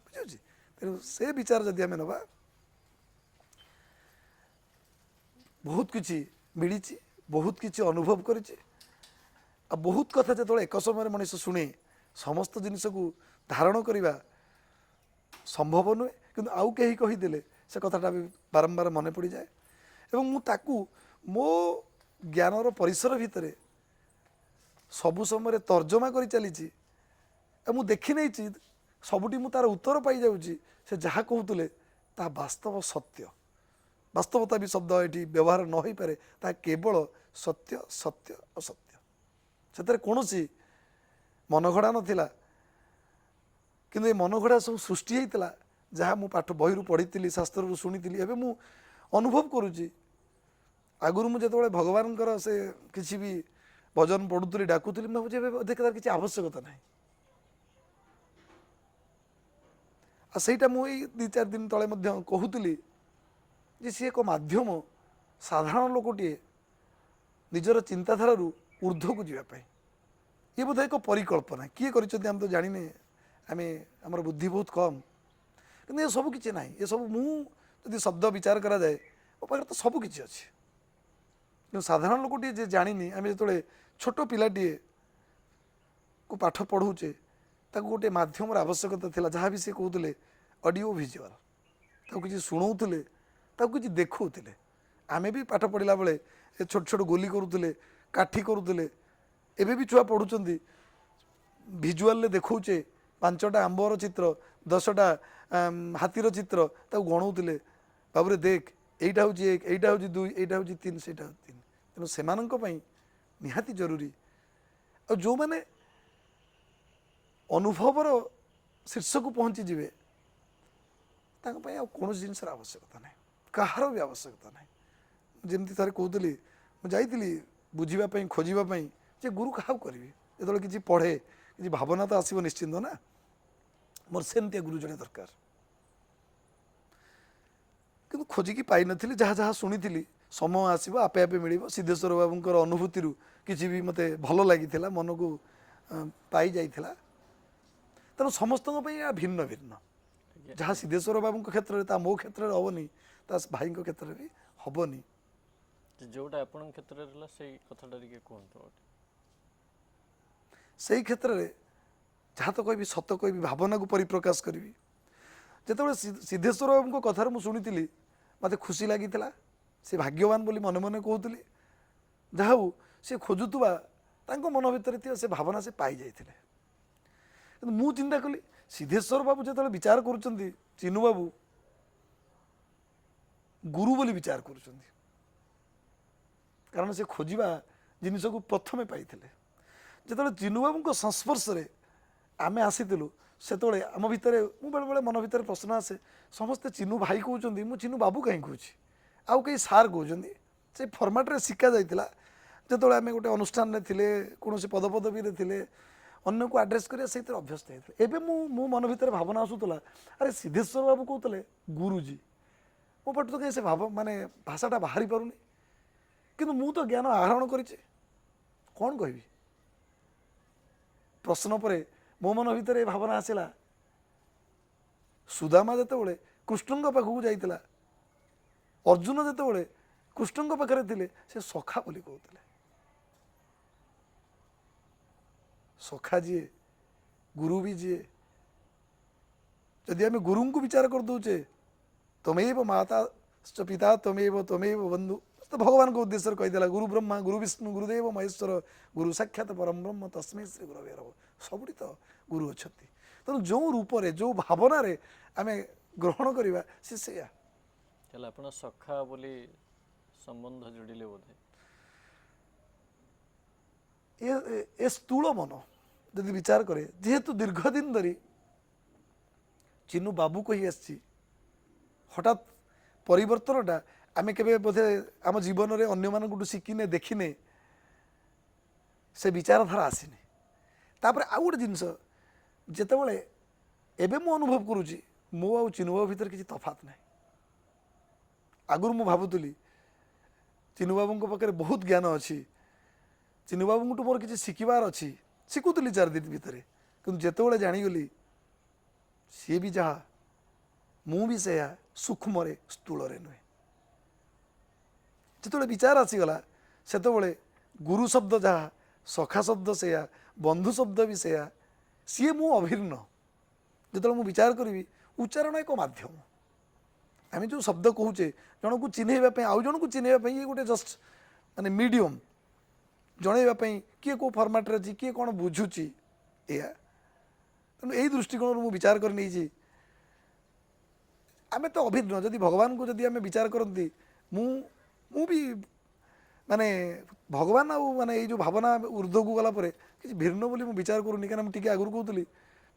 B: ବୁଝିହେଉଛି? ତେଣୁ ସେ ବିଚାର ଯଦି ଆମେ ନେବା ବହୁତ କିଛି ମିଳିଛି, ବହୁତ କିଛି ଅନୁଭବ କରିଛି। ଆଉ ବହୁତ କଥା ଯେତେବେଳେ ଏକ ସମୟରେ ମଣିଷ ଶୁଣେ ସମସ୍ତ ଜିନିଷକୁ ଧାରଣ କରିବା ସମ୍ଭବ ନୁହେଁ, କିନ୍ତୁ ଆଉ କେହି କହିଦେଲେ ସେ କଥାଟା ବି ବାରମ୍ବାର ମନେ ପଡ଼ିଯାଏ ଏବଂ ମୁଁ ତାକୁ ମୋ ଜ୍ଞାନର ପରିସର ଭିତରେ ସବୁ ସମୟରେ ତର୍ଜମା କରି ଚାଲିଛି। ଆଉ ମୁଁ ଦେଖିନେଇଛି ସବୁଠି ମୁଁ ତାର ଉତ୍ତର ପାଇଯାଉଛି। ସେ ଯାହା କହୁଥିଲେ ତାହା ବାସ୍ତବ ସତ୍ୟ। ବାସ୍ତବତା ବି ଶବ୍ଦ ଏଠି ବ୍ୟବହାର ନ ହୋଇପାରେ, ତାହା କେବଳ ସତ୍ୟ, ସତ୍ୟ ଓ ସତ୍ୟ। ସେଥିରେ କୌଣସି ମନଗଢ଼ା ନଥିଲା, କିନ୍ତୁ ଏ ମନଗଢ଼ା ସବୁ ସୃଷ୍ଟି ହେଇଥିଲା ଯାହା ମୁଁ ପାଠ ବହିରୁ ପଢ଼ିଥିଲି, ଶାସ୍ତ୍ରରୁ ଶୁଣିଥିଲି। ଏବେ ମୁଁ ଅନୁଭବ କରୁଛି, ଆଗରୁ ମୁଁ ଯେତେବେଳେ ଭଗବାନଙ୍କର ସେ କିଛି ବି ଭଜନ ପଢ଼ୁଥିଲି, ଡାକୁଥିଲି, ମୁଁ ଭାବୁଛି ଏବେ ବୋଧେ ତାର କିଛି ଆବଶ୍ୟକତା ନାହିଁ। ଆଉ ସେଇଟା ମୁଁ ଏଇ 2-4 ଦିନ ତଳେ ମଧ୍ୟ କହୁଥିଲି ଯେ ସିଏ ଏକ ମାଧ୍ୟମ ସାଧାରଣ ଲୋକଟିଏ ନିଜର ଚିନ୍ତାଧାରାରୁ ଊର୍ଦ୍ଧ୍ୱକୁ ଯିବା ପାଇଁ। ଇଏ ବୋଧେ ଏକ ପରିକଳ୍ପନା, କିଏ କରିଛନ୍ତି ଆମେ ତ ଜାଣିନେ, ଆମର ବୁଦ୍ଧି ବହୁତ କମ୍। କିନ୍ତୁ ଏସବୁ କିଛି ନାହିଁ, ଏସବୁ ମୁଁ ଯଦି ଶବ୍ଦ ବିଚାର କରାଯାଏ ମୋ ପାଖରେ ତ ସବୁ କିଛି ଅଛି। କିନ୍ତୁ ସାଧାରଣ ଲୋକଟିଏ ଯେ ଜାଣିନି, ଆମେ ଯେତେବେଳେ ଛୋଟ ପିଲାଟିଏ କୁ ପାଠ ପଢ଼ଉଛେ ତାକୁ ଗୋଟିଏ ମାଧ୍ୟମର ଆବଶ୍ୟକତା ଥିଲା। ଯାହା ବି ସେ କହୁଥିଲେ ଅଡ଼ିଓ ଭିଜୁଆଲ୍, ତାକୁ କିଛି ଶୁଣଉଥିଲେ, ତାକୁ କିଛି ଦେଖାଉଥିଲେ। ଆମେ ବି ପାଠ ପଢ଼ିଲା ବେଳେ ଏ ଛୋଟ ଛୋଟ ଗୋଲି କରୁଥିଲେ, କାଠି କରୁଥିଲେ। ଏବେ ବି ଛୁଆ ପଢ଼ୁଛନ୍ତି, ଭିଜୁଆଲରେ ଦେଖାଉଛେ 5ଟା ଆମ୍ବର ଚିତ୍ର, 10ଟା ହାତୀର ଚିତ୍ର, ତାକୁ ଗଣଉଥିଲେ, ବାବୁରେ ଦେଖ ଏଇଟା ହେଉଛି 1, ଏଇଟା ହେଉଛି 2, ଏଇଟା ହେଉଛି 3, ସେଇଟା ହେଉଛି 3। ତେଣୁ ସେମାନଙ୍କ ପାଇଁ ନିହାତି ଜରୁରୀ। ଆଉ ଯେଉଁମାନେ ଅନୁଭବର ଶୀର୍ଷକୁ ପହଞ୍ଚିଯିବେ ତାଙ୍କ ପାଇଁ ଆଉ କୌଣସି ଜିନିଷର ଆବଶ୍ୟକତା ନାହିଁ, କାହାର ବି ଆବଶ୍ୟକତା ନାହିଁ। ଯେମିତି ଥରେ କହୁଥିଲି, ମୁଁ ଯାଇଥିଲି ବୁଝିବା ପାଇଁ, ଖୋଜିବା ପାଇଁ ଯେ ଗୁରୁ କାହାକୁ କରିବି। ଯେତେବେଳେ କିଛି ପଢ଼େ କିଛି ଭାବନା ତ ଆସିବ ନିଶ୍ଚିନ୍ତ ନା, ମୋର ସେମିତିଆ ଗୁରୁ ଜଣେ ଦରକାର। କିନ୍ତୁ ଖୋଜିକି ପାଇନଥିଲି, ଯାହା ଯାହା ଶୁଣିଥିଲି ସମୟ ଆସିବ ଆପେ ଆପେ ମିଳିବ। ସିଦ୍ଧେଶ୍ୱର ବାବୁଙ୍କର ଅନୁଭୂତିରୁ କିଛି ବି ମୋତେ ଭଲ ଲାଗିଥିଲା, ମନକୁ ପାଇଯାଇଥିଲା। ତେଣୁ ସମସ୍ତଙ୍କ ପାଇଁ ଏହା ଭିନ୍ନ ଭିନ୍ନ। ଯାହା ସିଦ୍ଧେଶ୍ୱର ବାବୁଙ୍କ କ୍ଷେତ୍ରରେ ତା ମୋ କ୍ଷେତ୍ରରେ ହେବନି, ତା ଭାଇଙ୍କ କ୍ଷେତ୍ରରେ ବି ହେବନି।
A: ଯେଉଁଟା ଆପଣଙ୍କ କ୍ଷେତ୍ରରେ ହେଲା ସେଇ କଥାଟା ଟିକେ କୁହନ୍ତୁ।
B: ସେଇ କ୍ଷେତ୍ରରେ ଯାହା ତ କହିବି ସତ କହିବି, ଭାବନାକୁ ପରିପ୍ରକାଶ କରିବି। ଯେତେବେଳେ ସିଦ୍ଧେଶ୍ୱର ବାବୁଙ୍କ କଥାରେ ମୁଁ ଶୁଣିଥିଲି ମୋତେ ଖୁସି ଲାଗିଥିଲା। ସେ ଭାଗ୍ୟବାନ ବୋଲି ମନେ ମନେ କହୁଥିଲି। ଯାହା ହଉ ସେ ଖୋଜୁଥିବା ତାଙ୍କ ମନ ଭିତରେ ଥିବା ସେ ଭାବନା ସେ ପାଇଯାଇଥିଲେ। କିନ୍ତୁ ମୁଁ ଚିନ୍ତା କଲି ସିଦ୍ଧେଶ୍ୱର ବାବୁ ଯେତେବେଳେ ବିଚାର କରୁଛନ୍ତି, ଚିନୁ ବାବୁ ଗୁରୁ ବୋଲି ବିଚାର କରୁଛନ୍ତି, କାରଣ ସେ ଖୋଜିବା ଜିନିଷକୁ ପ୍ରଥମେ ପାଇଥିଲେ। ଯେତେବେଳେ ଚିନୁବାବୁଙ୍କ ସଂସ୍ପର୍ଶରେ ଆମେ ଆସିଥିଲୁ ସେତେବେଳେ ଆମ ଭିତରେ, ମୁଁ ବେଳେବେଳେ ମନ ଭିତରେ ପ୍ରଶ୍ନ ଆସେ, ସମସ୍ତେ ଚିନୁ ଭାଇ କହୁଛନ୍ତି, ମୁଁ ଚିନୁ ବାବୁ କାହିଁ କହୁଛି, ଆଉ କେହି ସାର୍ କହୁଛନ୍ତି। ସେ ଫର୍ମାଟ୍ରେ ଶିଖା ଯାଇଥିଲା। ଯେତେବେଳେ ଆମେ ଗୋଟେ ଅନୁଷ୍ଠାନରେ ଥିଲେ, କୌଣସି ପଦପଦବୀରେ ଥିଲେ, ଅନ୍ୟକୁ ଆଡ୍ରେସ୍ କରିବା ସେଇଥିରେ ଅଭ୍ୟସ୍ତ ହେଇଥିଲା। ଏବେ ମୋ ମନ ଭିତରେ ଭାବନା ଆସୁଥିଲା, ଆରେ ସିଦ୍ଧେଶ୍ୱର ବାବୁ କହୁଥିଲେ ଗୁରୁଜୀ, ମୋ ପାଟିରୁ ତ କାହିଁ ସେ ମାନେ ଭାଷାଟା ବାହାରି ପାରୁନି, କିନ୍ତୁ ମୁଁ ତ ଜ୍ଞାନ ଆହରଣ କରିଛି, କ'ଣ କହିବି? ପ୍ରଶ୍ନ ପରେ ମୋ ମନ ଭିତରେ ଏ ଭାବନା ଆସିଲା, ସୁଦାମା ଯେତେବେଳେ କୃଷ୍ଣଙ୍କ ପାଖକୁ ଯାଇଥିଲା, ଅର୍ଜୁନ ଯେତେବେଳେ କୃଷ୍ଣଙ୍କ ପାଖରେ ଥିଲେ, ସେ ସଖା ବୋଲି କହୁଥିଲେ। ସଖା ଯିଏ, ଗୁରୁ ବି ଯିଏ। ଯଦି ଆମେ ଗୁରୁଙ୍କୁ ବିଚାର କରିଦେଉଛେ, ତମେବ ମାତା ପିତା ତମେବ ବନ୍ଧୁ, ତ ଭଗବାନଙ୍କ ଉଦ୍ଦେଶ୍ୟରେ କହିଦେଲା, ଗୁରୁ ବ୍ରହ୍ମା ଗୁରୁ ବିଷ୍ଣୁ ଗୁରୁଦେବ ମହେଶ୍ୱର ଗୁରୁ ସାକ୍ଷାତ ପରମ ବ୍ରହ୍ମ ତସ୍ମୈ ଶ୍ରୀ ଗୁରବେ ନମଃ। ସବୁଠି ତ ଗୁରୁ ଅଛନ୍ତି। ତେଣୁ ଯେଉଁ ରୂପରେ ଯେଉଁ ଭାବନାରେ ଆମେ ଗ୍ରହଣ କରିବା ସେ ସେଇଆ।
A: ତାହେଲେ ଆପଣ ସଖା ବୋଲି ସମ୍ବନ୍ଧ ଯୋଡ଼ିଲେ ବୋଧେ?
B: ଏ ସ୍ଥୂଳ ମନ ଯଦି ବିଚାର କରେ, ଯେହେତୁ ଦୀର୍ଘ ଦିନ ଧରି ଚିନୁ ବାବୁ କହି ଆସିଛି, ହଠାତ୍ ପରିବର୍ତ୍ତନଟା ଆମେ କେବେ ବୋଧେ ଆମ ଜୀବନରେ ଅନ୍ୟମାନଙ୍କଠୁ ଶିଖିନେ, ଦେଖିନେ, ସେ ବିଚାରଧାରା ଆସିନି। ତାପରେ ଆଉ ଗୋଟେ ଜିନିଷ, ଯେତେବେଳେ ଏବେ ମୁଁ ଅନୁଭବ କରୁଛି, ମୋ ଆଉ ଚିନୁବାବୁ ଭିତରେ କିଛି ତଫାତ୍ ନାହିଁ। ଆଗରୁ ମୁଁ ଭାବୁଥିଲି ଚିନୁବାବୁଙ୍କ ପାଖରେ ବହୁତ ଜ୍ଞାନ ଅଛି, ଚିନୁବାବୁଙ୍କଠୁ ମୋର କିଛି ଶିଖିବାର ଅଛି, ଶିଖୁଥିଲି 4 ଦିନ ଭିତରେ। କିନ୍ତୁ ଯେତେବେଳେ ଜାଣିଗଲି ସିଏ ବି ଯାହା, ମୁଁ ବି ସେୟା, ସୂକ୍ଷ୍ମରେ ସ୍ଥୂଳରେ ନୁହେଁ। ଯେତେବେଳେ ବିଚାର ଆସିଗଲା, ସେତେବେଳେ ଗୁରୁ ଶବ୍ଦ ଯାହା, ସଖା ଶବ୍ଦ ସେୟା, ବନ୍ଧୁ ଶବ୍ଦ ବି ସେୟା, ସିଏ ମୁଁ ଅଭିନ୍ନ। ଯେତେବେଳେ ମୁଁ ବିଚାର କରିବି, ଉଚ୍ଚାରଣ ଏକ ମାଧ୍ୟମ। ଆମେ ଯେଉଁ ଶବ୍ଦ କହୁଛେ ଜଣକୁ ଚିହ୍ନେଇବା ପାଇଁ, ଆଉ ଜଣକୁ ଚିହ୍ନେଇବା ପାଇଁ, ଇଏ ଗୋଟେ ଜଷ୍ଟ ମାନେ ମିଡ଼ିୟମ୍, ଜଣେଇବା ପାଇଁ କିଏ କେଉଁ ଫର୍ମାଟ୍ରେ ଅଛି, କିଏ କ'ଣ ବୁଝୁଛି, ଏଇଆ। ତେଣୁ ଏଇ ଦୃଷ୍ଟିକୋଣରୁ ମୁଁ ବିଚାର କରି ନେଇଛି, ଆମେ ତ ଅଭିନ୍ନ। ଯଦି ଭଗବାନଙ୍କୁ ଯଦି ଆମେ ବିଚାର କରନ୍ତି, ମୁଁ ବି ମାନେ ଭଗବାନ ଆଉ ମାନେ ଏଇ ଯେଉଁ ଭାବନା ଉର୍ଦ୍ଧ୍ୱକୁ ଗଲା ପରେ କିଛି ଭିନ୍ନ ବୋଲି ମୁଁ ବିଚାର କରୁନି। କାରଣ ମୁଁ ଟିକେ ଆଗରୁ କହୁଥିଲି,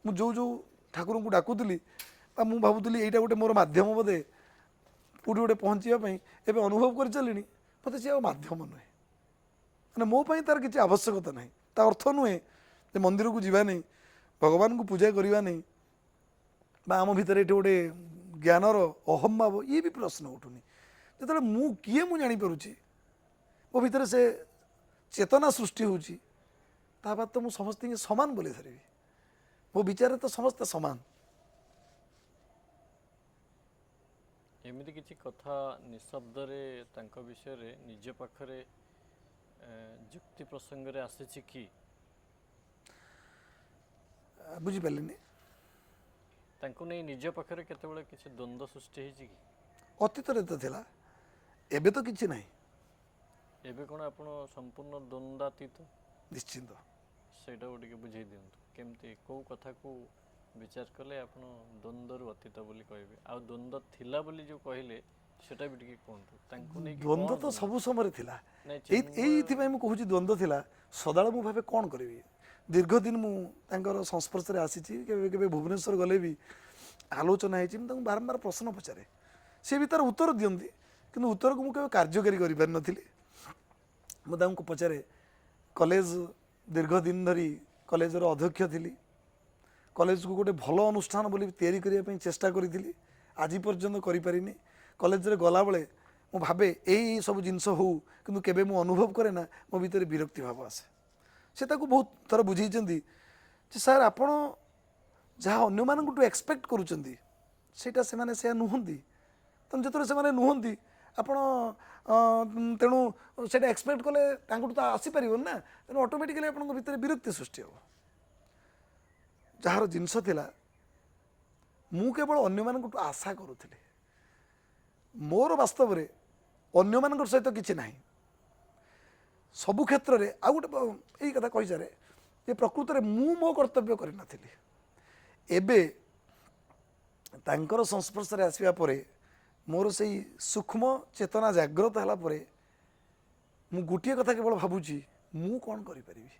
B: ମୁଁ ଯେଉଁ ଠାକୁରଙ୍କୁ ଡାକୁଥିଲି ବା ମୁଁ ଭାବୁଥିଲି ଏଇଟା ଗୋଟେ ମୋର ମାଧ୍ୟମ ବୋଧେ କେଉଁଠି ଗୋଟେ ପହଞ୍ଚିବା ପାଇଁ, ଏବେ ଅନୁଭବ କରିଚାଲିଣି ମୋତେ ସିଏ ଆଉ ମାଧ୍ୟମ ନୁହେଁ। ମାନେ ମୋ ପାଇଁ ତାର କିଛି ଆବଶ୍ୟକତା ନାହିଁ। ତା ଅର୍ଥ ନୁହେଁ ଯେ ମନ୍ଦିରକୁ ଯିବା ନାହିଁ, ଭଗବାନଙ୍କୁ ପୂଜା କରିବା ନାହିଁ, ବା ଆମ ଭିତରେ ଏଠି ଗୋଟେ ଜ୍ଞାନର ଅହମ୍ଭାବ, ଇଏ ବି ପ୍ରଶ୍ନ ଉଠୁନି। ଯେତେବେଳେ ମୁଁ କିଏ ମୁଁ ଜାଣିପାରୁଛି, ମୋ ଭିତରେ ସେ ଚେତନା ସୃଷ୍ଟି ହେଉଛି, ତା ବାଦ ତ ମୁଁ ସମସ୍ତଙ୍କୁ ସମାନ ବୋଲି ଧରିବି। ମୋ ବିଚାରରେ ତ ସମସ୍ତେ ସମାନ।
A: ଏମିତି କିଛି କଥା ନିଃଶବ୍ଦରେ ତାଙ୍କ ବିଷୟରେ ନିଜ ପାଖରେ ଯୁକ୍ତି ପ୍ରସଙ୍ଗରେ ଆସିଛି କି?
B: ବୁଝିପାରିଲିନି।
A: ତାଙ୍କୁ ନେଇ ନିଜ ପାଖରେ କେତେବେଳେ କିଛି ଦ୍ୱନ୍ଦ୍ୱ ସୃଷ୍ଟି ହେଇଛି କି?
B: ଅତୀତରେ ତ ଥିଲା, ଏବେ ତ କିଛି ନାହିଁ।
A: ଏବେ କ'ଣ ଆପଣ ସମ୍ପୂର୍ଣ୍ଣ ଦ୍ୱନ୍ଦ୍ୱାତୀତ?
B: ନିଶ୍ଚିନ୍ତ।
A: ସେଇଟାକୁ ଟିକେ ବୁଝେଇ ଦିଅନ୍ତୁ, କେମିତି କେଉଁ କଥାକୁ ବିଚାର କଲେ ଆପଣ ଦ୍ୱନ୍ଦ୍ୱରୁ ଅତୀତ ବୋଲି କହିବେ, ଆଉ ଦ୍ୱନ୍ଦ୍ୱ ଥିଲା ବୋଲି ଯେଉଁ କହିଲେ ସେଟା ବି ଟିକେ କୁହନ୍ତୁ। ତାଙ୍କୁ ନେଇକି
B: ଦ୍ୱନ୍ଦ୍ୱ ତ ସବୁ ସମୟରେ ଥିଲା। ଏଇଥିପାଇଁ ମୁଁ କହୁଛି ଦ୍ୱନ୍ଦ୍ୱ ଥିଲା। ସଦାବେଳେ ମୁଁ ଭାବେ କ'ଣ କରିବି। ଦୀର୍ଘ ଦିନ ମୁଁ ତାଙ୍କର ସଂସ୍ପର୍ଶରେ ଆସିଛି, କେବେ କେବେ ଭୁବନେଶ୍ୱର ଗଲେ ବି ଆଲୋଚନା ହେଇଛି, ମୁଁ ତାଙ୍କୁ ବାରମ୍ବାର ପ୍ରଶ୍ନ ପଚାରେ, ସେ ବି ତାର ଉତ୍ତର ଦିଅନ୍ତି, କିନ୍ତୁ ଉତ୍ତରକୁ ମୁଁ କେବେ କାର୍ଯ୍ୟକାରୀ କରିପାରିନଥିଲି। ମୁଁ ତାଙ୍କୁ ପଚାରେ, କଲେଜ ଦୀର୍ଘ ଦିନ ଧରି କଲେଜର ଅଧ୍ୟକ୍ଷ ଥିଲି, କଲେଜକୁ ଗୋଟେ ଭଲ ଅନୁଷ୍ଠାନ ବୋଲି ତିଆରି କରିବା ପାଇଁ ଚେଷ୍ଟା କରିଥିଲି, ଆଜି ପର୍ଯ୍ୟନ୍ତ କରିପାରିନି। କଲେଜରେ ଗଲାବେଳେ ମୁଁ ଭାବେ ଏଇ ସବୁ ଜିନିଷ ହଉ, କିନ୍ତୁ କେବେ ମୁଁ ଅନୁଭବ କରେ ନା ମୋ ଭିତରେ ବିରକ୍ତି ଭାବ ଆସେ। ସେ ତାକୁ ବହୁତ ଥର ବୁଝେଇଛନ୍ତି ଯେ ସାର୍ ଆପଣ ଯାହା ଅନ୍ୟମାନଙ୍କଠୁ ଏକ୍ସପେକ୍ଟ କରୁଛନ୍ତି ସେଇଟା ସେମାନେ ସେୟା ନୁହନ୍ତି। ତେଣୁ ଯେତେବେଳେ ସେମାନେ ନୁହନ୍ତି, ଆପଣ ତେଣୁ ସେଇଟା ଏକ୍ସପେକ୍ଟ କଲେ ତାଙ୍କଠୁ ତ ଆସିପାରିବନି ନା, ତେଣୁ ଅଟୋମେଟିକାଲି ଆପଣଙ୍କ ଭିତରେ ବିରକ୍ତି ସୃଷ୍ଟି ହେବ। ଯାହାର ଜିନିଷ ଥିଲା, ମୁଁ କେବଳ ଅନ୍ୟମାନଙ୍କଠୁ ଆଶା କରୁଥିଲି, ମୋର ବାସ୍ତବରେ ଅନ୍ୟମାନଙ୍କ ସହିତ କିଛି ନାହିଁ। ସବୁ କ୍ଷେତ୍ରରେ ଆଉ ଗୋଟେ ଏଇ କଥା କହିସାରେ ଯେ ପ୍ରକୃତରେ ମୁଁ ମୋ କର୍ତ୍ତବ୍ୟ କରିନଥିଲି। ଏବେ ତାଙ୍କର ସଂସ୍ପର୍ଶରେ ଆସିବା ପରେ ମୋର ସେଇ ସୂକ୍ଷ୍ମ ଚେତନା ଜାଗ୍ରତ ହେଲା ପରେ ମୁଁ ଗୋଟିଏ କଥା କେବଳ ଭାବୁଛି, ମୁଁ କ'ଣ କରିପାରିବି।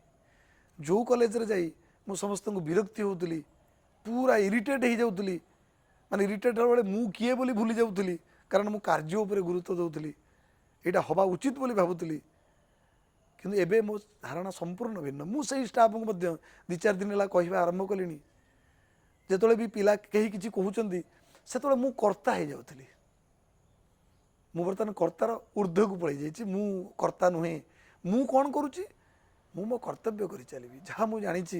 B: ଯେଉଁ କଲେଜରେ ଯାଇ ମୁଁ ସମସ୍ତଙ୍କୁ ବିରକ୍ତି ହେଉଥିଲି, ପୁରା ଇରିଟେଟ୍ ହେଇଯାଉଥିଲି, ମାନେ ଇରିଟେଟ୍ ହେଲା ବେଳେ ମୁଁ କିଏ ବୋଲି ଭୁଲି ଯାଉଥିଲି, କାରଣ ମୁଁ କାର୍ଯ୍ୟ ଉପରେ ଗୁରୁତ୍ୱ ଦେଉଥିଲି, ଏଇଟା ହେବା ଉଚିତ ବୋଲି ଭାବୁଥିଲି। କିନ୍ତୁ ଏବେ ମୋ ଧାରଣା ସମ୍ପୂର୍ଣ୍ଣ ଭିନ୍ନ। ମୁଁ ସେଇ ଷ୍ଟାଫଙ୍କୁ ମଧ୍ୟ 2-4 ଦିନ ହେଲା କହିବା ଆରମ୍ଭ କଲିଣି। ଯେତେବେଳେ ବି ପିଲା କେହି କିଛି କହୁଛନ୍ତି ସେତେବେଳେ ମୁଁ କର୍ତ୍ତା ହେଇଯାଉଥିଲି। ମୁଁ ବର୍ତ୍ତମାନ କର୍ତ୍ତାର ଊର୍ଦ୍ଧ୍ୱକୁ ପଳେଇ ଯାଇଛି। ମୁଁ କର୍ତ୍ତା ନୁହେଁ। ମୁଁ କ'ଣ କରୁଛି, ମୁଁ ମୋ କର୍ତ୍ତବ୍ୟ କରି ଚାଲିବି। ଯାହା ମୁଁ ଜାଣିଛି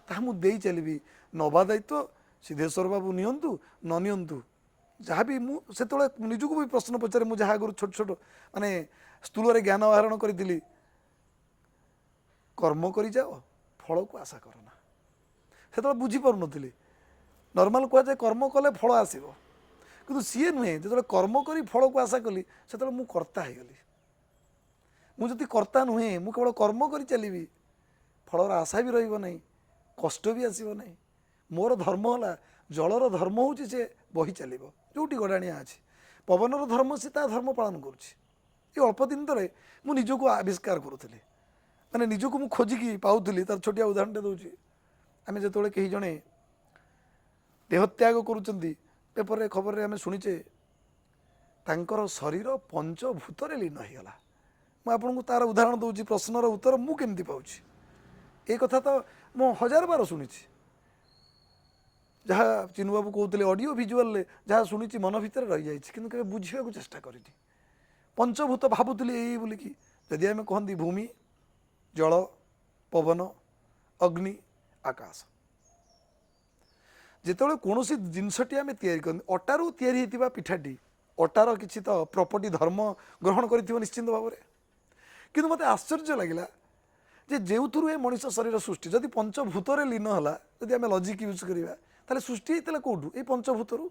B: ତାହା ମୁଁ ଦେଇ ଚାଲିବି। ନେବା ଦାୟିତ୍ୱ ସିଦ୍ଧେଶ୍ୱର ବାବୁ ନିଅନ୍ତୁ, ନ ନିଅନ୍ତୁ, ଯାହା ବି ମୁଁ ସେତେବେଳେ ନିଜକୁ ବି ପ୍ରଶ୍ନ ପଚାରେ। ମୁଁ ଯାହା ଆଗରୁ ଛୋଟ ଛୋଟ ମାନେ ସ୍ଥୂଳରେ ଜ୍ଞାନ ଆହରଣ କରିଥିଲି, କର୍ମ କରିଯାଅ, ଫଳକୁ ଆଶା କର ନା। ସେତେବେଳେ ବୁଝିପାରୁନଥିଲି। ନର୍ମାଲ କୁହାଯାଏ କର୍ମ କଲେ ଫଳ ଆସିବ, କିନ୍ତୁ ସିଏ ନୁହେଁ। ଯେତେବେଳେ କର୍ମ କରି ଫଳକୁ ଆଶା କଲି ସେତେବେଳେ ମୁଁ କର୍ତ୍ତା ହେଇଗଲି। ମୁଁ ଯଦି କର୍ତ୍ତା ନୁହେଁ, ମୁଁ କେବଳ କର୍ମ କରି ଚାଲିବି, ଫଳର ଆଶା ବି ରହିବ ନାହିଁ, କଷ୍ଟ ବି ଆସିବ ନାହିଁ। ମୋର ଧର୍ମ ହେଲା, ଜଳର ଧର୍ମ ହେଉଛି ସେ ବହି ଚାଲିବ ଯେଉଁଠି ଗଡ଼ାଣିଆ ଅଛି। ପବନର ଧର୍ମ ସେ ତା ଧର୍ମ ପାଳନ କରୁଛି। ଏ ଅଳ୍ପ ଦିନ ତଳେ ମୁଁ ନିଜକୁ ଆବିଷ୍କାର କରୁଥିଲି, ମାନେ ନିଜକୁ ମୁଁ ଖୋଜିକି ପାଉଥିଲି। ତାର ଛୋଟିଆ ଉଦାହରଣଟେ ଦେଉଛି। ଆମେ ଯେତେବେଳେ କେହି ଜଣେ ଦେହତ୍ୟାଗ କରୁଛନ୍ତି, ପେପରରେ ଖବରରେ ଆମେ ଶୁଣିଛେ ତାଙ୍କର ଶରୀର ପଞ୍ଚଭୂତରେ ଲୀନ ହେଇଗଲା। ମୁଁ ଆପଣଙ୍କୁ ତାର ଉଦାହରଣ ଦେଉଛି। ପ୍ରଶ୍ନର ଉତ୍ତର ମୁଁ କେମିତି ପାଉଛି, ଏ କଥା ତ ମୁଁ 1000 ବାର ଶୁଣିଛି। ଯାହା ଚିନୁବାବୁ କହୁଥିଲେ ଅଡ଼ିଓ ଭିଜୁଆଲରେ ଯାହା ଶୁଣିଛି ମନ ଭିତରେ ରହିଯାଇଛି, କିନ୍ତୁ କେବେ ବୁଝିବାକୁ ଚେଷ୍ଟା କରିନି। ପଞ୍ଚଭୂତ ଭାବୁଥିଲି ଏଇ ବୋଲିକି। ଯଦି ଆମେ କହନ୍ତି ଭୂମି, ଜଳ, ପବନ, ଅଗ୍ନି, ଆକାଶ। ଯେତେବେଳେ କୌଣସି ଜିନିଷଟି ଆମେ ତିଆରି କରନ୍ତି, ଅଟାରୁ ତିଆରି ହୋଇଥିବା ପିଠାଟି, ଅଟାର କିଛି ତ ପ୍ରପର୍ଟି ଧର୍ମ ଗ୍ରହଣ କରିଥିବ ନିଶ୍ଚିନ୍ତ ଭାବରେ। କିନ୍ତୁ ମୋତେ ଆଶ୍ଚର୍ଯ୍ୟ ଲାଗିଲା ଯେ ଯେଉଁଥିରୁ ଏ ମଣିଷ ଶରୀର ସୃଷ୍ଟି, ଯଦି ପଞ୍ଚଭୂତରେ ଲୀନ ହେଲା, ଯଦି ଆମେ ଲଜିକ୍ ୟୁଜ୍ କରିବା, ତାହେଲେ ସୃଷ୍ଟି ହେଇଥିଲା କେଉଁଠୁ? ଏଇ ପଞ୍ଚଭୂତରୁ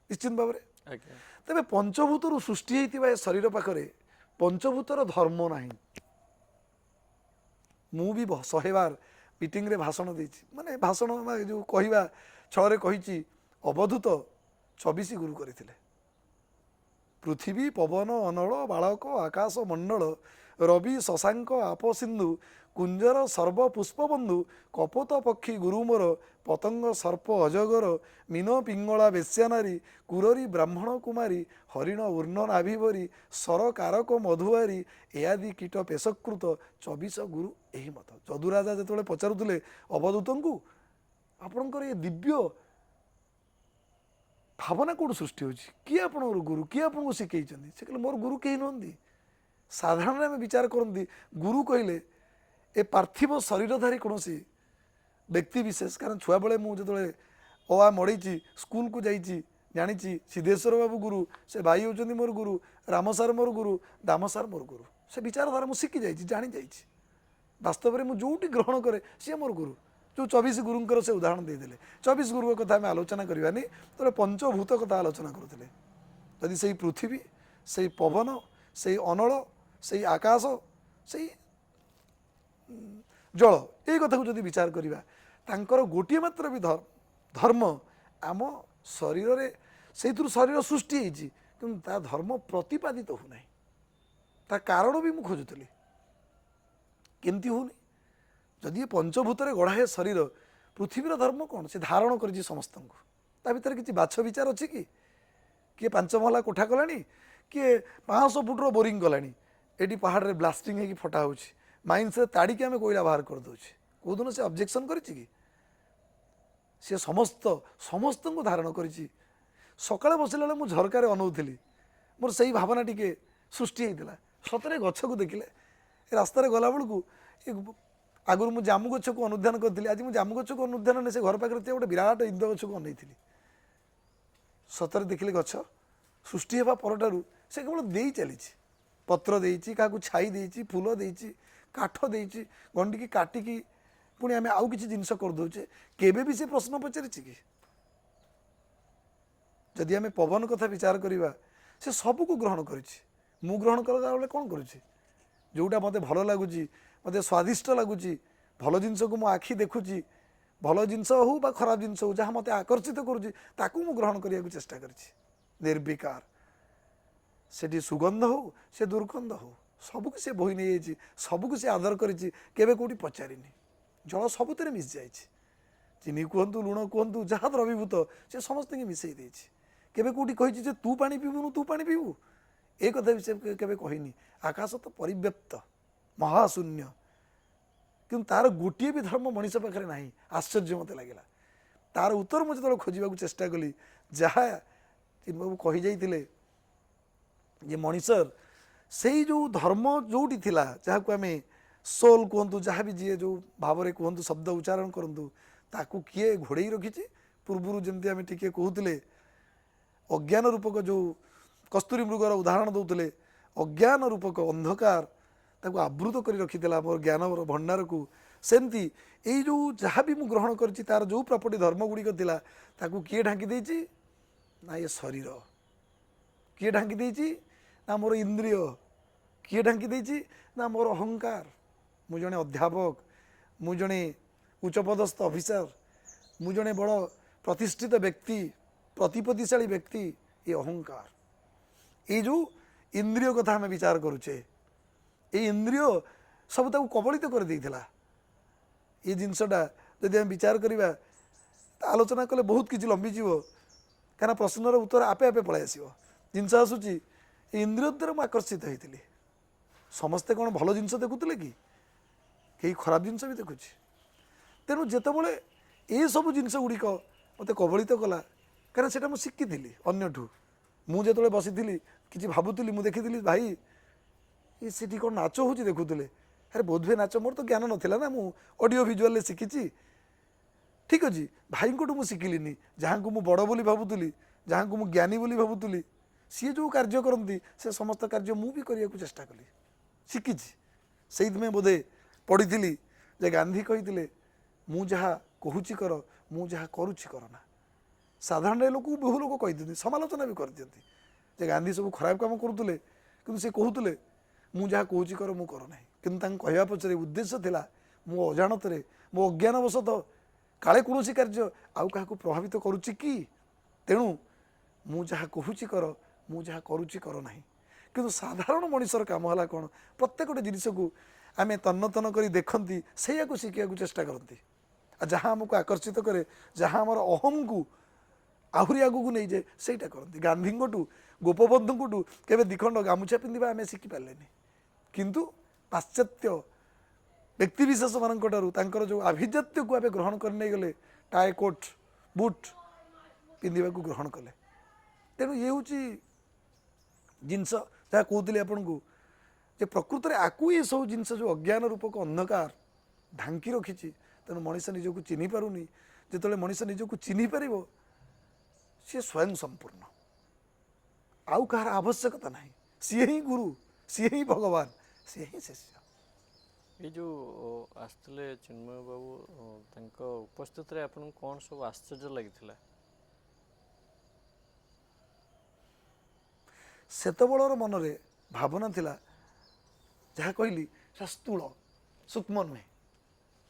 B: ନିଶ୍ଚିନ୍ତ ଭାବରେ।
A: ଆଜ୍ଞା।
B: ତେବେ ପଞ୍ଚଭୂତରୁ ସୃଷ୍ଟି ହେଇଥିବା ଏ ଶରୀର ପାଖରେ ପଞ୍ଚଭୂତର ଧର୍ମ ନାହିଁ। ମୁଁ ବି 100 ବାର ମିଟିଂରେ ଭାଷଣ ଦେଇଛି, ମାନେ ଭାଷଣ ଯେଉଁ କହିବା ଛଳରେ କହିଛି, ଅବଧୂତ 24 ଗୁରୁ କରିଥିଲେ। ପୃଥିବୀ, ପବନ, ଅନଳ, ବାଳକ, ଆକାଶ ମଣ୍ଡଳ, ରବି, ଶଶାଙ୍କ, ଆପୋ ସିନ୍ଧୁ, କୁଞ୍ଜର ସର୍ବ ପୁଷ୍ପବନ୍ଧୁ, କପୋତ ପକ୍ଷୀ ଗୁରୁ ମୋର, ପତଙ୍ଗ ସର୍ପ ଅଜଗର, ମୀନ ପିଙ୍ଗଳା ବେଶ୍ୟାନାରୀ, କୁରରୀ ବ୍ରାହ୍ମଣ କୁମାରୀ, ହରିଣ ଉର୍ଣ୍ଣ ନାଭିବରୀ, ସର କାରକ ମଧୁଆରୀ, ଏଆଦି କୀଟ ପେଶକୃତ, 24 ଗୁରୁ ଏହି ମତ। ଯଦୁରାଜା ଯେତେବେଳେ ପଚାରୁଥିଲେ ଅବଧୂତଙ୍କୁ, ଆପଣଙ୍କର ଏ ଦିବ୍ୟ ଭାବନା କେଉଁଠୁ ସୃଷ୍ଟି ହେଉଛି, କିଏ ଆପଣଙ୍କର ଗୁରୁ, କିଏ ଆପଣଙ୍କୁ ଶିଖେଇଛନ୍ତି? ସେ କହିଲେ ମୋର ଗୁରୁ କେହି ନୁହନ୍ତି। ସାଧାରଣରେ ଆମେ ବିଚାର କରନ୍ତି, ଗୁରୁ କହିଲେ ଏ ପାର୍ଥିବ ଶରୀରଧାରୀ କୌଣସି ବ୍ୟକ୍ତି ବିଶେଷ। କାରଣ ଛୁଆବେଳେ ମୁଁ ଯେତେବେଳେ ମଡ଼େଇଛି, ସ୍କୁଲକୁ ଯାଇଛି, ଜାଣିଛି ସିଦ୍ଧେଶ୍ୱର ବାବୁ ଗୁରୁ, ସେ ଭାଇ ହେଉଛନ୍ତି ମୋର ଗୁରୁ, ରାମ ସାର୍ ମୋର ଗୁରୁ, ଦାମ ସାର୍ ମୋର ଗୁରୁ। ସେ ବିଚାରଧାରା ମୁଁ ଶିଖି ଯାଇଛି, ଜାଣି ଯାଇଛି। ବାସ୍ତବରେ ମୁଁ ଯେଉଁଠି ଗ୍ରହଣ କରେ ସିଏ ମୋର ଗୁରୁ। ଯେଉଁ 24 ଗୁରୁଙ୍କର ସେ ଉଦାହରଣ ଦେଇଦେଲେ, 24 ଗୁରୁଙ୍କ କଥା ଆମେ ଆଲୋଚନା କରିବାନି, ତେବେ ପଞ୍ଚଭୂତ କଥା ଆଲୋଚନା କରୁଥିଲେ। ଯଦି ସେଇ ପୃଥିବୀ, ସେଇ ପବନ, ସେଇ ଅନଳ, ସେଇ ଆକାଶ, ସେଇ ଜଳ, ଏଇ କଥାକୁ ଯଦି ବିଚାର କରିବା, ତାଙ୍କର ଗୋଟିଏ ମାତ୍ର ବି ଧର୍ମ ଆମ ଶରୀରରେ, ସେଇଥିରୁ ଶରୀର ସୃଷ୍ଟି ହେଇଛି, କିନ୍ତୁ ତା ଧର୍ମ ପ୍ରତିପାଦିତ ହେଉନାହିଁ। ତା କାରଣ ବି ମୁଁ ଖୋଜୁଥିଲି, କେମିତି ହେଉନି? ଯଦି ଏ ପଞ୍ଚଭୂତରେ ଗଢ଼ା ହେ ଶରୀର, ପୃଥିବୀର ଧର୍ମ କ'ଣ? ସେ ଧାରଣ କରିଛି ସମସ୍ତଙ୍କୁ। ତା ଭିତରେ କିଛି ବାଛ ବିଚାର ଅଛି କି? କିଏ 5 ମହଲା କୋଠା କଲାଣି, କିଏ 500 ଫୁଟର ବୋରିଂ କଲାଣି, ଏଠି ପାହାଡ଼ରେ ବ୍ଲାଷ୍ଟିଂ ହେଇକି ଫଟା ହେଉଛି, ମାଇନ୍ସରେ ତାଡ଼ିକି ଆମେ କୋଇଲା ବାହାର କରିଦେଉଛେ। କେଉଁଦିନ ସେ ଅବଜେକ୍ସନ୍ କରିଛି କି? ସେ ସମସ୍ତଙ୍କୁ ଧାରଣ କରିଛି। ସକାଳେ ବସିଲା ବେଳେ ମୁଁ ଝରକାରେ ଅନଉଥିଲି, ମୋର ସେଇ ଭାବନା ଟିକେ ସୃଷ୍ଟି ହେଇଥିଲା। ସତରେ ଗଛକୁ ଦେଖିଲେ, ଏ ରାସ୍ତାରେ ଗଲାବେଳକୁ, ଆଗରୁ ମୁଁ ଜାମୁ ଗଛକୁ ଅନୁଧ୍ୟାନ କରିଥିଲି, ଆଜି ମୁଁ ଜାମୁ ଗଛକୁ ଅନୁଧ୍ୟାନ ନେଇ ସେ ଘର ପାଖରେ ଥିବା ଗୋଟେ ବିରାଟ ଇନ୍ଦ ଗଛକୁ ଅନେଇଥିଲି। ସତରେ ଦେଖିଲି ଗଛ ସୃଷ୍ଟି ହେବା ପରଠାରୁ ସେ କେବଳ ଦେଇ ଚାଲିଛି। ପତ୍ର ଦେଇଛି, କାହାକୁ ଛାଇ ଦେଇଛି, ଫୁଲ ଦେଇଛି, କାଠ ଦେଇଛି, ଗଣ୍ଡିକି କାଟିକି ପୁଣି ଆମେ ଆଉ କିଛି ଜିନିଷ କରିଦେଉଛେ। କେବେ ବି ସେ ପ୍ରଶ୍ନ ପଚାରିଛି କି? ଯଦି ଆମେ ପବନ କଥା ବିଚାର କରିବା, ସେ ସବୁକୁ ଗ୍ରହଣ କରିଛି। ମୁଁ ଗ୍ରହଣ କଲା ବେଳେ କ'ଣ କରୁଛି? ଯେଉଁଟା ମୋତେ ଭଲ ଲାଗୁଛି, ମୋତେ ସ୍ୱାଦିଷ୍ଟ ଲାଗୁଛି, ଭଲ ଜିନିଷକୁ ମୋ ଆଖି ଦେଖୁଛି, ଭଲ ଜିନିଷ ହେଉ ବା ଖରାପ ଜିନିଷ ହେଉ, ଯାହା ମୋତେ ଆକର୍ଷିତ କରୁଛି, ତାକୁ ମୁଁ ଗ୍ରହଣ କରିବାକୁ ଚେଷ୍ଟା କରିଛି। ନିର୍ବିକାର। ସେଠି ସୁଗନ୍ଧ ହଉ ସେ ଦୁର୍ଗନ୍ଧ ହଉ ସବୁକୁ ସେ ବୋହି ନେଇଯାଇଛି, ସବୁକୁ ସେ ଆଦର କରିଛି, କେବେ କେଉଁଠି ପଚାରିନି। ଜଳ ସବୁଥିରେ ମିଶି ଯାଇଛି, ଚିନି କୁହନ୍ତୁ ଲୁଣ କୁହନ୍ତୁ ଯାହା ଦ୍ରବୀଭୂତ ସେ ସମସ୍ତଙ୍କୁ ମିଶାଇ ଦେଇଛି। କେବେ କେଉଁଠି କହିଛି ଯେ ତୁ ପାଣି ପିଇବୁନୁ ତୁ ପାଣି ପିଇବୁ, ଏ କଥା ବି ସେ କେବେ କହିନି। ଆକାଶ ତ ପରିବ୍ୟାପ୍ତ ମହାଶୂନ୍ୟ, କିନ୍ତୁ ତାର ଗୋଟିଏ ବି ଧର୍ମ ମଣିଷ ପାଖରେ ନାହିଁ। ଆଶ୍ଚର୍ଯ୍ୟ ମୋତେ ଲାଗିଲା। ତାର ଉତ୍ତର ମୁଁ ଯେତେବେଳେ ଖୋଜିବାକୁ ଚେଷ୍ଟା କଲି, ଯାହା ଚିନ୍ମୟବାବୁ କହିଯାଇଥିଲେ ଯେ ମଣିଷର ସେଇ ଯେଉଁ ଧର୍ମ ଯେଉଁଠି ଥିଲା, ଯାହାକୁ ଆମେ ସୋଲ୍ କୁହନ୍ତୁ, ଯାହା ବି ଯିଏ ଯେଉଁ ଭାବରେ କୁହନ୍ତୁ ଶବ୍ଦ ଉଚ୍ଚାରଣ କରନ୍ତୁ, ତାକୁ କିଏ ଘୋଡ଼େଇ ରଖିଛି। ପୂର୍ବରୁ ଯେମିତି ଆମେ ଟିକିଏ କହୁଥିଲେ ଅଜ୍ଞାନ ରୂପକ ଯେଉଁ କସ୍ତୁରୀ ମୃଗର ଉଦାହରଣ ଦେଉଥିଲେ, ଅଜ୍ଞାନ ରୂପକ ଅନ୍ଧକାର ତାକୁ ଆବୃତ କରି ରଖିଥିଲା ମୋର ଜ୍ଞାନର ଭଣ୍ଡାରକୁ। ସେମିତି ଏଇ ଯେଉଁ ଯାହା ବି ମୁଁ ଗ୍ରହଣ କରିଛି ତାର ଯେଉଁ ପ୍ରପର୍ଟି ଧର୍ମ ଗୁଡ଼ିକ ଥିଲା, ତାକୁ କିଏ ଢାଙ୍କି ଦେଇଛି? ନା ଏ ଶରୀର। କିଏ ଢାଙ୍କି ଦେଇଛି? ନା ମୋର ଇନ୍ଦ୍ରିୟ। କିଏ ଢାଙ୍କି ଦେଇଛି? ନା ମୋର ଅହଙ୍କାର। ମୁଁ ଜଣେ ଅଧ୍ୟାପକ, ମୁଁ ଜଣେ ଉଚ୍ଚପଦସ୍ଥ ଅଫିସର, ମୁଁ ଜଣେ ବଡ଼ ପ୍ରତିଷ୍ଠିତ ବ୍ୟକ୍ତି, ପ୍ରତିପତ୍ତିଶାଳୀ ବ୍ୟକ୍ତି। ଏ ଅହଙ୍କାର, ଏଇ ଯେଉଁ ଇନ୍ଦ୍ରିୟ କଥା ଆମେ ବିଚାର କରୁଛେ, ଏଇ ଇନ୍ଦ୍ରିୟ ସବୁ ତାକୁ କବଳିତ କରିଦେଇଥିଲା। ଏ ଜିନିଷଟା ଯଦି ଆମେ ବିଚାର କରିବା, ଆଲୋଚନା କଲେ ବହୁତ କିଛି ଲମ୍ବିଯିବ, କାରଣ ପ୍ରଶ୍ନର ଉତ୍ତର ଆପେ ଆପେ ପଳାଇ ଆସିବ। ଜିନିଷ ଆସୁଛି, ଏ ଇନ୍ଦ୍ରିୟ ଦ୍ୱାରା ମୁଁ ଆକର୍ଷିତ ହେଇଥିଲି। ସମସ୍ତେ କ'ଣ ଭଲ ଜିନିଷ ଦେଖୁଥିଲେ କି? କେହି ଖରାପ ଜିନିଷ ବି ଦେଖୁଛି। ତେଣୁ ଯେତେବେଳେ ଏସବୁ ଜିନିଷ ଗୁଡ଼ିକ ମୋତେ କବଳିତ କଲା, କାରଣ ସେଇଟା ମୁଁ ଶିଖିଥିଲି ଅନ୍ୟଠୁ। ମୁଁ ଯେତେବେଳେ ବସିଥିଲି କିଛି ଭାବୁଥିଲି, ମୁଁ ଦେଖିଥିଲି ଭାଇ ଏ ସେଠି କ'ଣ ନାଚ ହେଉଛି ଦେଖୁଥିଲେ। ଆରେ ବୋଧହୁଏ ନାଚ, ମୋର ତ ଜ୍ଞାନ ନଥିଲା ନା, ମୁଁ ଅଡ଼ିଓ ଭିଜୁଆଲରେ ଶିଖିଛି। ଠିକ୍ ଅଛି, ଭାଇଙ୍କଠୁ ମୁଁ ଶିଖିଲିନି। ଯାହାଙ୍କୁ ମୁଁ ବଡ଼ ବୋଲି ଭାବୁଥିଲି, ଯାହାଙ୍କୁ ମୁଁ ଜ୍ଞାନୀ ବୋଲି ଭାବୁଥିଲି, ସିଏ ଯେଉଁ କାର୍ଯ୍ୟ କରନ୍ତି ସେ ସମସ୍ତ କାର୍ଯ୍ୟ ମୁଁ ବି କରିବାକୁ ଚେଷ୍ଟା କଲି, ଶିଖିଛି। ସେଇଥିପାଇଁ ବୋଧେ ପଢ଼ିଥିଲି ଯେ ଗାନ୍ଧୀ କହିଥିଲେ ମୁଁ ଯାହା କହୁଛି କର, ମୁଁ ଯାହା କରୁଛି କର ନା। ସାଧାରଣରେ ଲୋକକୁ ବହୁ ଲୋକ କହିଦିଅନ୍ତି, ସମାଲୋଚନା ବି କରିଦିଅନ୍ତି ଯେ ଗାନ୍ଧୀ ସବୁ ଖରାପ କାମ କରୁଥିଲେ, କିନ୍ତୁ ସେ କହୁଥିଲେ ମୁଁ ଯାହା କହୁଛି କର, ମୁଁ କର ନାହିଁ। କିନ୍ତୁ ତାଙ୍କ କହିବା ପଛରେ ଉଦ୍ଦେଶ୍ୟ ଥିଲା, ମୋ ଅଜାଣତରେ, ମୋ ଅଜ୍ଞାନବଶତଃ କାଳେ କୌଣସି କାର୍ଯ୍ୟ ଆଉ କାହାକୁ ପ୍ରଭାବିତ କରୁଛି କି, ତେଣୁ ମୁଁ ଯାହା କହୁଛି କର, ମୁଁ ଯାହା କରୁଛି କର ନାହିଁ। କିନ୍ତୁ ସାଧାରଣ ମଣିଷର କାମ ହେଲା କ'ଣ? ପ୍ରତ୍ୟେକଟି ଜିନିଷକୁ ଆମେ ତନ୍ନ ତନ୍ନ କରି ଦେଖନ୍ତି, ସେଇଆକୁ ଶିଖିବାକୁ ଚେଷ୍ଟା କରନ୍ତି। ଆଉ ଯାହା ଆମକୁ ଆକର୍ଷିତ କରେ, ଯାହା ଆମର ଅହମକୁ ଆହୁରି ଆଗକୁ ନେଇଯାଏ, ସେଇଟା କରନ୍ତି। ଗାନ୍ଧୀଙ୍କଠୁ, ଗୋପବନ୍ଧୁଙ୍କଠୁ କେବେ ଦ୍ୱିଖଣ୍ଡ ଗାମୁଛା ପିନ୍ଧିବା ଆମେ ଶିଖିପାରିଲେନି, କିନ୍ତୁ ପାଶ୍ଚାତ୍ୟ ବ୍ୟକ୍ତିବିଶେଷମାନଙ୍କ ଠାରୁ ତାଙ୍କର ଯେଉଁ ଆଭିଜାତ୍ୟକୁ ଆମେ ଗ୍ରହଣ କରି ନେଇଗଲେ, ଟାଏ କୋଟ୍ ବୁଟ୍ ପିନ୍ଧିବାକୁ ଗ୍ରହଣ କଲେ। ତେଣୁ ଇଏ ହେଉଛି ଜିନିଷ ଯାହା କହୁଥିଲି ଆପଣଙ୍କୁ, ଯେ ପ୍ରକୃତରେ ଆକୁ ଏସବୁ ଜିନିଷ ଯେଉଁ ଅଜ୍ଞାନ ରୂପକ ଅନ୍ଧକାର ଢାଙ୍କି ରଖିଛି, ତେଣୁ ମଣିଷ ନିଜକୁ ଚିହ୍ନି ପାରୁନି। ଯେତେବେଳେ ମଣିଷ ନିଜକୁ ଚିହ୍ନି ପାରିବ, ସିଏ ସ୍ୱୟଂ ସମ୍ପୂର୍ଣ୍ଣ, ଆଉ କାହାର ଆବଶ୍ୟକତା ନାହିଁ। ସିଏ ହିଁ ଗୁରୁ, ସିଏ ହିଁ ଭଗବାନ, ସିଏ ହିଁ ଶିଷ୍ୟ।
A: ଏଇ ଯେଉଁ ଆସିଥିଲେ ଚିନ୍ମୟ ବାବୁ, ତାଙ୍କ ଉପସ୍ଥିତିରେ ଆପଣଙ୍କୁ କ'ଣ ସବୁ ଆଶ୍ଚର୍ଯ୍ୟ ଲାଗିଥିଲା?
B: ସେତେବେଳର ମନରେ ଭାବନା ଥିଲା, ଯାହା କହିଲି ସେଟା ସ୍ଥୂଳ, ସୂକ୍ଷ୍ମ ନୁହେଁ।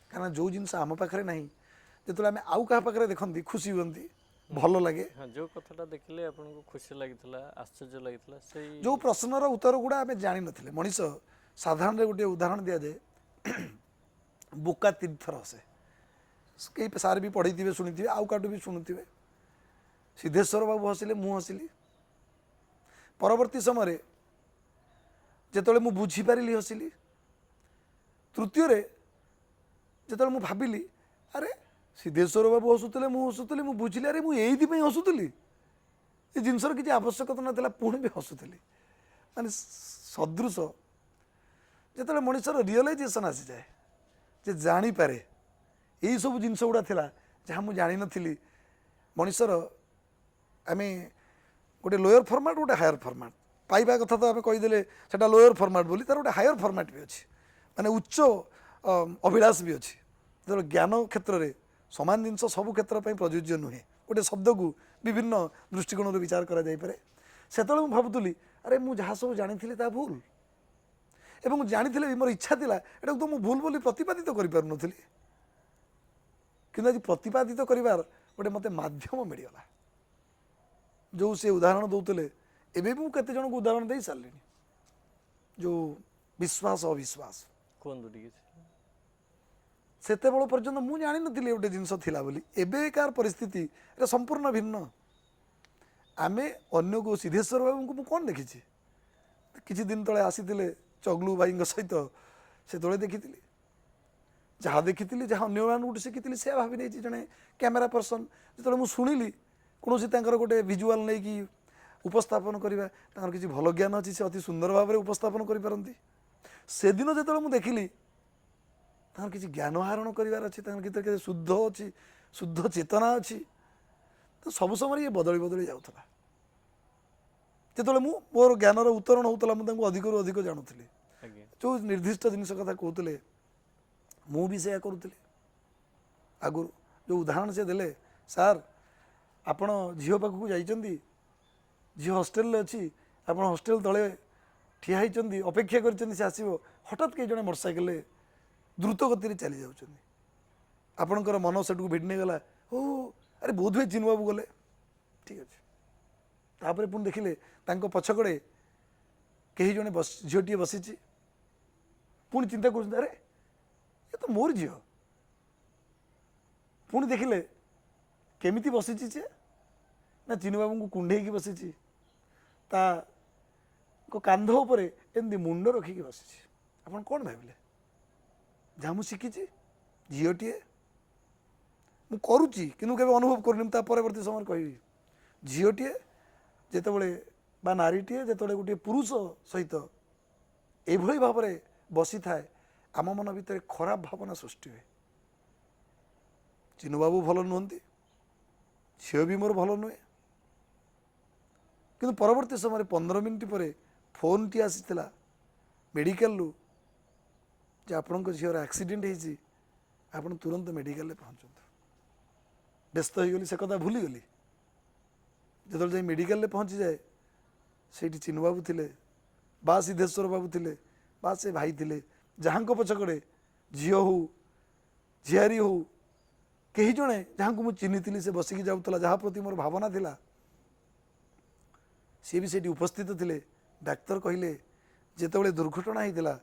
B: କାରଣ ଯେଉଁ ଜିନିଷ ଆମ ପାଖରେ ନାହିଁ, ଯେତେବେଳେ ଆମେ ଆଉ କାହା ପାଖରେ ଦେଖନ୍ତି ଖୁସି ହୁଅନ୍ତି, ଭଲ ଲାଗେ।
A: ହଁ, ଯେଉଁ କଥାଟା ଦେଖିଲେ ଆପଣଙ୍କୁ ଖୁସି ଲାଗିଥିଲା, ଆଶ୍ଚର୍ଯ୍ୟ ଲାଗିଥିଲା, ସେଇ
B: ଯେଉଁ ପ୍ରଶ୍ନର ଉତ୍ତର ଗୁଡ଼ା ଆମେ ଜାଣିନଥିଲେ। ମଣିଷ ସାଧାରଣରେ ଗୋଟିଏ ଉଦାହରଣ ଦିଆଯାଏ, ବୋକା ତିନିଥର ହସେ। କେହି ସାର୍ ବି ପଢ଼େଇଥିବେ, ଶୁଣିଥିବେ, ଆଉ କାହାଠୁ ବି ଶୁଣୁଥିବେ। ସିଦ୍ଧେଶ୍ୱର ବାବୁ ହସିଲେ, ମୁଁ ହସିଲି। ପରବର୍ତ୍ତୀ ସମୟରେ ଯେତେବେଳେ ମୁଁ ବୁଝିପାରିଲି, ହସିଲି। ତୃତୀୟରେ ଯେତେବେଳେ ମୁଁ ଭାବିଲି, ଆରେ ସିଦ୍ଧେଶ୍ୱର ବାବୁ ହସୁଥିଲେ, ମୁଁ ହସୁଥିଲି, ମୁଁ ବୁଝିଲି, ଆରେ ମୁଁ ଏଇଥିପାଇଁ ହସୁଥିଲି, ଏ ଜିନିଷର କିଛି ଆବଶ୍ୟକତା ନଥିଲା, ପୁଣି ବି ହସୁଥିଲି। ମାନେ ସଦୃଶ ଯେତେବେଳେ ମଣିଷର ରିଅଲାଇଜେସନ୍ ଆସିଯାଏ, ଯେ ଜାଣିପାରେ ଏଇସବୁ ଜିନିଷ ଗୁଡ଼ା ଥିଲା ଯାହା ମୁଁ ଜାଣିନଥିଲି। ମଣିଷର ଆମେ ଗୋଟେ ଲୋୟର ଫର୍ମାଟ୍, ଗୋଟେ ହାୟର ଫର୍ମାଟ୍ ପାଇବା କଥା। ତ ଆମେ କହିଦେଲେ ସେଟା ଲୋୟର ଫର୍ମାଟ୍ ବୋଲି, ତାର ଗୋଟେ ହାୟର ଫର୍ମାଟ୍ ବି ଅଛି, ମାନେ ଉଚ୍ଚ ଅଭିଳାଷ ବି ଅଛି। ଯେତେବେଳେ ଜ୍ଞାନ କ୍ଷେତ୍ରରେ ସମାନ ଜିନିଷ ସବୁ କ୍ଷେତ୍ର ପାଇଁ ପ୍ରଯୁଜ୍ୟ ନୁହେଁ, ଗୋଟେ ଶବ୍ଦକୁ ବିଭିନ୍ନ ଦୃଷ୍ଟିକୋଣରୁ ବିଚାର କରାଯାଇପାରେ। ସେତେବେଳେ ମୁଁ ଭାବୁଥିଲି, ଆରେ ମୁଁ ଯାହା ସବୁ ଜାଣିଥିଲି ତାହା ଭୁଲ, ଏବଂ ଜାଣିଥିଲେ ବି ମୋର ଇଚ୍ଛା ଥିଲା ଏଟାକୁ ତ ମୁଁ ଭୁଲ ବୋଲି ପ୍ରତିପାଦିତ କରିପାରୁନଥିଲି। କିନ୍ତୁ ଆଜି ପ୍ରତିପାଦିତ କରିବାର ଗୋଟେ ମୋତେ ମାଧ୍ୟମ ମିଳିଗଲା। जो से उदाहरण दौले एबे भी केते जन को उदाहरण दे सारे जो विश्वास अविश्वास
A: କୁହନ୍ତୁ ଟିକେ
B: सेते बड़ पर्यंत मु जानि नथिले गोटे जिंस थिला बोली एबेकार परिस्थिति एटा संपूर्ण भिन्न आमे अन्य को सिद्धेश्वर बाबू को मु कोन देखिछि किछि दिन तळे आसीथिले चगलू भाई सहित से तळे देखिथिली जहाँ देखिथिली जहाँ अन्य मान गोटे शिखिथिली से भाबी नै जने कैमेरा पर्सन जेतळे मु सुनिली कोनोसी तांकर गोटे विजुअल नै कि उपस्थापन करिबा तांकर किछि भल ज्ञान अछि से अति सुंदर भाव में उपस्थापन करि परंती से दिन जेतळे मु देखिली तांकर किछि ज्ञान आहरण करिवार अछि तांकर भीतर के शुद्ध अछि शुद्ध चेतना अछि तो सब समय ये बदली बदली जाउथला जेतळे मु मोर ज्ञानर उतरण होतला मु तांको अधिकरु अधिक जानुथली
A: ଆଜ୍ଞା
B: जो निर्दिष्ट जिनिस कथा कहते मु भी से करुली आगुरी जो उदाहरण से देले सार आपण झील पाखक जाइछन्ती झील हॉस्टेल अच्छी आप हॉस्टेल तले ठिया होती अपेक्षा कर से आसो हठात कई जन मोटरसाइकेल द्रुत गति चली जाऊँ आपणकर मन सेठू भिड़ नहीं गला ओ अरे बोध हुए चिन्ह बाबू गले ठीक अच्छे तापर पुणी देखिले तांको पछकड़े कहीं जड़े झीटी बसी पुणी चिंता कर अरे ये तो मोर झील पुणी देखिले केमिति बसी ना चिन्ह बाबू को कुंडे बसी कांध उपर एमती मुंड रखिकी बसी आप कौन भाविले जहाँ मुझे शिखी झीटे मु करुच्ची कि अनुभव करनी परवर्ती समय कह झीटे जितेबले बा नारीटे जिते गोटे पुरुष सहित एभली भाव में बसी थाए आम मन भितर खराब भावना सृष्टि हुए चिन्ह बाबू भल नुहति झील भी मोर भल नुहे कि परवर्ती समय 15 मिनिट पर फोन टी आसीला मेडिकल जे आपण झीर एक्सीडेंट होती आप तुरंत मेडिकल पहुँचु व्यस्त हो गली से कथा भूलीगली जो जाए मेडिकल पहुँची जाए से चिन्ह बाबू थे बा सिद्धेश्वर बाबू थे बा से भाई थे जहाँ पछकड़े झील हो झीआरी हो कई जड़े जहाँ को मुझे चिन्ही से बसिकी जाऊला जहाँ प्रति मोर भावना थिला सी भी सेठी उपस्थित थे डाक्तर कहले जितेबाला दुर्घटना होता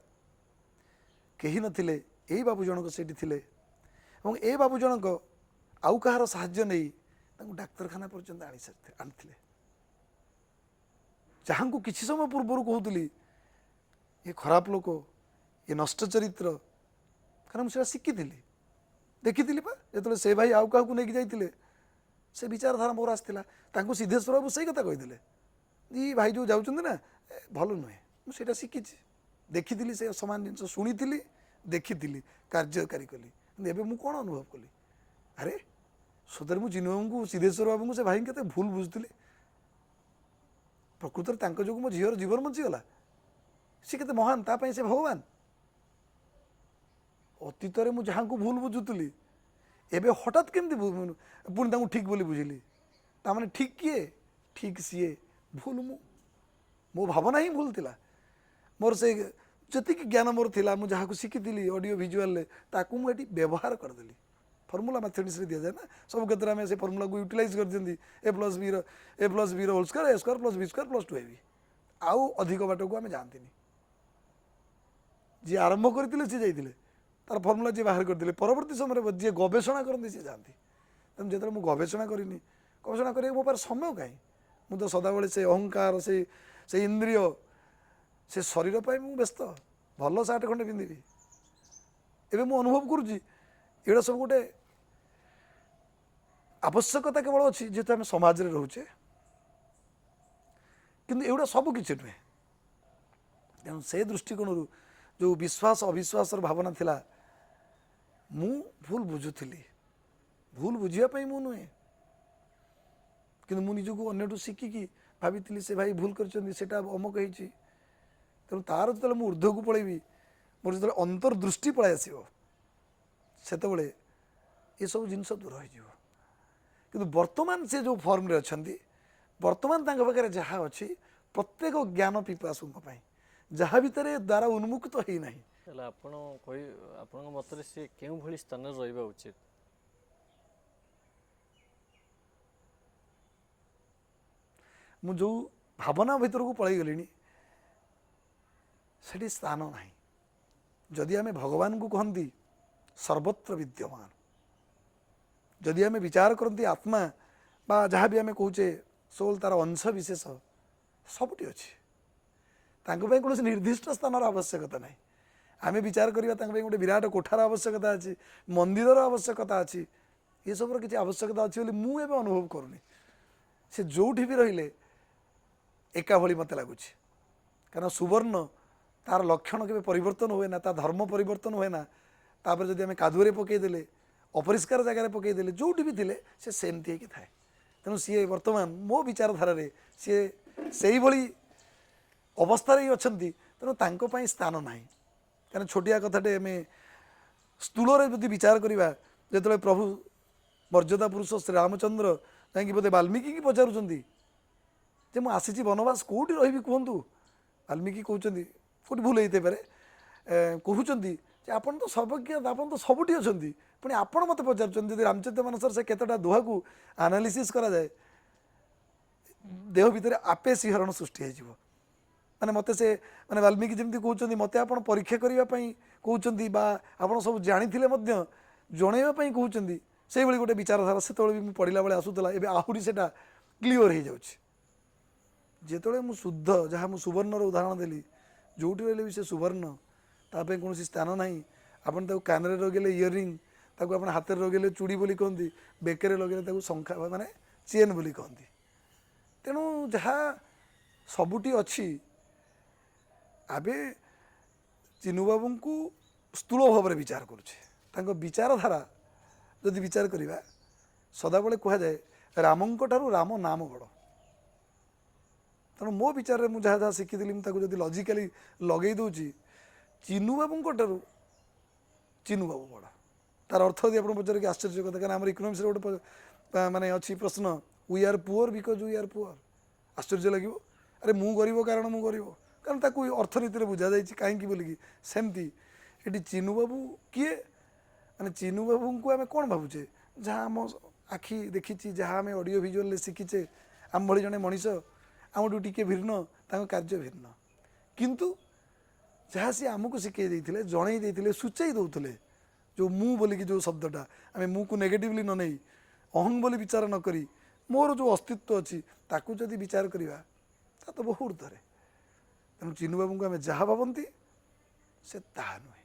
B: कहीं नथिले एई बाबू जनक सेठी थिले एवं ए बाबू जनक आउ कहार साहाय्य नहीं तांको डाक्तरखाना पर्यंत आनी जहाँ को किसी समय पूर्व कहूली ये खराब लोक ये नष्ट चरित्र कारण मुझे शिखी देखी जो से भाई आउ क्या नहीं जाते से विचारधारा मोर आसाला सिद्धेश्वर बाबू से कथा कही ये भाई जो जाऊँ ना भल नुहे मुझे शिखी देखी से समान जिन शुणी देखी कार्यकारी कली एवं मुझे कौन अनुभव कली अरे सदर मुझे चिन्ह को सिद्धेश्वर बाबू को से भाई के भूल बुझुली प्रकृत जो मो झीर जीवन बंचीगला सी के महान तापाई से भगवान अतीत में मुझे जहाँ को भूल बुझुली एवं हठात केमती पुणी ठीक बोली बुझिली ताने ठीक किए ठीक सीए भूल मो भावना ही भूल थिला मोर से जी ज्ञान मोर थिला मु जहाँ को शिखी ऑडियो विजुअल ताकू मुझे व्यवहार करदेली फर्मूला मैथमेटिक्स दी जाए ना सब क्षेत्र में से फर्मूला को यूटिलाइज कर दिखती A plus B whole square A square plus B square plus 2ab आउ अधिक बाट को आम जानती जी आरंभ करते सी जाते तार फर्मूला जी बाहर करते परवर्ती समय जी गवेषणा करते सी जाती तेणु जो मुझे गवेषणा करनी गवेषणा कर मो पार समय कहीं मु तो सदाबले से अहंकार से इंद्रिय से शरीर पर व्यस्त भल सार्ट खंडे पिंधि एवं मु अनुभव करुँची एड़ा सब गोटे आवश्यकता केवल अच्छी जेहेतु आम समाज में रोचे किंतु एगुड़ा सब किसी नुहे तेणु से दृष्टिकोण जो विश्वास अविश्वास भावना थिला मु भूल बुझुली भूल बुझापी मु नुहे कि निजक अन्यठू शिखिकी भाभी से भाई भूल कर अमुक होती तेणु तार जो मुझे ऊर्ध्व को पलैबी मोर जो अंतर्दृष्टि पलि आसो से ये सब जिनस दूर हो कि बर्तमान से जो फर्म रे अच्छा बर्तमान पाखे जहाँ अच्छी प्रत्येक ज्ञान पिपासु जहाँ भितर द्वारा उन्मुक्त हो ना
A: आपण मत सी केउ भली स्थान रहिबा उचित
B: ମୁଁ ଯେଉଁ ଭାବନା ଭିତରକୁ ପଳାଇ ଗଲିଣି ସେଠି ସ୍ଥାନ ନାହିଁ। ଯଦି ଆମେ ଭଗବାନଙ୍କୁ କହନ୍ତି ସର୍ବତ୍ର ବିଦ୍ୟମାନ, ଯଦି ଆମେ ବିଚାର କରନ୍ତି ଆତ୍ମା ବା ଯାହା ବି ଆମେ କହୁଛେ ସୋଲ୍ ତାର ଅଂଶ ବିଶେଷ ସବୁଠି ଅଛି, ତାଙ୍କ ପାଇଁ କୌଣସି ନିର୍ଦ୍ଦିଷ୍ଟ ସ୍ଥାନର ଆବଶ୍ୟକତା ନାହିଁ। ଆମେ ବିଚାର କରିବା ତାଙ୍କ ପାଇଁ ଗୋଟେ ବିରାଟ କୋଠାର ଆବଶ୍ୟକତା ଅଛି, ମନ୍ଦିରର ଆବଶ୍ୟକତା ଅଛି, ଏସବୁର କିଛି ଆବଶ୍ୟକତା ଅଛି ବୋଲି ମୁଁ ଏବେ ଅନୁଭବ କରୁନି। ସେ ଯେଉଁଠି ବି ରହିଲେ ଏକା ଭଳି ମୋତେ ଲାଗୁଛି। କାରଣ ସୁବର୍ଣ୍ଣ ତାର ଲକ୍ଷଣ କେବେ ପରିବର୍ତ୍ତନ ହୁଏ ନା, ତା ଧର୍ମ ପରିବର୍ତ୍ତନ ହୁଏ ନା। ତାପରେ ଯଦି ଆମେ କାଦୁଅରେ ପକାଇଦେଲେ, ଅପରିଷ୍କାର ଜାଗାରେ ପକାଇଦେଲେ, ଯେଉଁଠି ବି ଥିଲେ ସେ ସେମିତି ହେଇକି ଥାଏ। ତେଣୁ ସିଏ ବର୍ତ୍ତମାନ ମୋ ବିଚାରଧାରାରେ ସିଏ ସେଇଭଳି ଅବସ୍ଥାରେ ହିଁ ଅଛନ୍ତି। ତେଣୁ ତାଙ୍କ ପାଇଁ ସ୍ଥାନ ନାହିଁ। କାରଣ ଛୋଟିଆ କଥାଟେ ଆମେ ସ୍ଥୂଳରେ ଯଦି ବିଚାର କରିବା, ଯେତେବେଳେ ପ୍ରଭୁ ମର୍ଯ୍ୟାଦା ପୁରୁଷ ଶ୍ରୀରାମଚନ୍ଦ୍ର ଯାଇକି ବୋଧେ ବାଲ୍ମୀକି ପଚାରୁଛନ୍ତି ଯେ ମୁଁ ଆସିଛି ବନବାସ, କେଉଁଠି ରହିବି କୁହନ୍ତୁ। ବାଲ୍ମୀକି କହୁଛନ୍ତି, କେଉଁଠି ଭୁଲ ହେଇଥାଇପାରେ, କହୁଛନ୍ତି ଯେ ଆପଣ ତ ସର୍ବଜ୍ଞ, ଆପଣ ତ ସବୁଠି ଅଛନ୍ତି, ପୁଣି ଆପଣ ମୋତେ ପଚାରୁଛନ୍ତି। ଯଦି ରାମଚରିତ ମାନସର ସେ କେତେଟା ଦୋହାକୁ ଆନାଲିସିସ୍ କରାଯାଏ, ଦେହ ଭିତରେ ଆପେ ଶିହରଣ ସୃଷ୍ଟି ହେଇଯିବ। ମାନେ ମୋତେ ସେ ମାନେ ବାଲ୍ମୀକି ଯେମିତି କହୁଛନ୍ତି ମୋତେ ଆପଣ ପରୀକ୍ଷା କରିବା ପାଇଁ କହୁଛନ୍ତି ବା ଆପଣ ସବୁ ଜାଣିଥିଲେ ମଧ୍ୟ ଜଣେଇବା ପାଇଁ କହୁଛନ୍ତି, ସେଇଭଳି ଗୋଟେ ବିଚାରଧାରା ସେତେବେଳେ ବି ମୁଁ ପଢ଼ିଲା ବେଳେ ଆସୁଥିଲା। ଏବେ ଆହୁରି ସେଇଟା କ୍ଲିଅର ହେଇଯାଉଛି। ଯେତେବେଳେ ମୁଁ ଶୁଦ୍ଧ, ଯାହା ମୁଁ ସୁବର୍ଣ୍ଣର ଉଦାହରଣ ଦେଲି, ଯେଉଁଠି ରହିଲେ ବି ସେ ସୁବର୍ଣ୍ଣ, ତା ପାଇଁ କୌଣସି ସ୍ଥାନ ନାହିଁ। ଆପଣ ତାକୁ କାନରେ ଲଗେଇଲେ ଇୟରିଂ, ତାକୁ ଆପଣ ହାତରେ ଲଗେଇଲେ ଚୁଡ଼ି ବୋଲି କହନ୍ତି, ବେକରେ ଲଗେଇଲେ ତାକୁ ଶଙ୍ଖା ମାନେ ଚେନ୍ ବୋଲି କହନ୍ତି। ତେଣୁ ଯାହା ସବୁଠି ଅଛି, ଆମେ ଚିନୁବାବୁଙ୍କୁ ସ୍ଥୂଳ ଭାବରେ ବିଚାର କରୁଛେ। ତାଙ୍କ ବିଚାରଧାରା ଯଦି ବିଚାର କରିବା, ସଦାବେଳେ କୁହାଯାଏ ରାମଙ୍କ ଠାରୁ ରାମ ନାମ ବଡ଼। ତେଣୁ ମୋ ବିଚାରରେ ମୁଁ ଯାହା ଯାହା ଶିଖିଥିଲି ମୁଁ ତାକୁ ଯଦି ଲଜିକାଲି ଲଗେଇ ଦେଉଛି, ଚିନୁବାବୁଙ୍କ ଠାରୁ ଚିନୁବାବୁ ବଡ଼। ତାର ଅର୍ଥ ଯଦି ଆପଣ ପଚାରିକି ଆଶ୍ଚର୍ଯ୍ୟ କଥା, କାରଣ ଆମର ଇକୋନୋମିକ୍ସରେ ଗୋଟେ ମାନେ ଅଛି ପ୍ରଶ୍ନ, we are poor because we are poor. ଆଶ୍ଚର୍ଯ୍ୟ ଲାଗିବ, ଆରେ ମୁଁ ଗରିବ କାରଣ ମୁଁ ଗରିବ, କାରଣ ତାକୁ ଅର୍ଥନୀତିରେ ବୁଝାଯାଇଛି କାହିଁକି ବୋଲିକି। ସେମିତି ଏଠି ଚିନୁବାବୁ କିଏ, ମାନେ ଚିନୁବାବୁଙ୍କୁ ଆମେ କ'ଣ ଭାବୁଛେ, ଯାହା ଆମ ଆଖି ଦେଖିଛି, ଯାହା ଆମେ ଅଡ଼ିଓ ଭିଜୁଆଲରେ ଶିଖିଛେ, ଆମ ଭଳି ଜଣେ ମଣିଷ, ଆମଠୁ ଟିକେ ଭିନ୍ନ, ତାଙ୍କ କାର୍ଯ୍ୟ ଭିନ୍ନ। କିନ୍ତୁ ଯାହା ସିଏ ଆମକୁ ଶିଖେଇ ଦେଇଥିଲେ, ଜଣେଇ ଦେଇଥିଲେ, ସୂଚାଇ ଦେଉଥିଲେ, ଯେଉଁ ମୁଁ ବୋଲିକି ଯେଉଁ ଶବ୍ଦଟା, ଆମେ ମୁଁକୁ ନେଗେଟିଭଲି ନ ନେଇ ଅହଂ ବୋଲି ବିଚାର ନ କରି ମୋର ଯେଉଁ ଅସ୍ତିତ୍ୱ ଅଛି ତାକୁ ଯଦି ବିଚାର କରିବା, ତା ତ ବହୁ ଉର୍ଦ୍ଧ୍ୱରେ। ତେଣୁ ଚିନୁବାବୁଙ୍କୁ ଆମେ ଯାହା ଭାବନ୍ତି ସେ ତାହା ନୁହେଁ।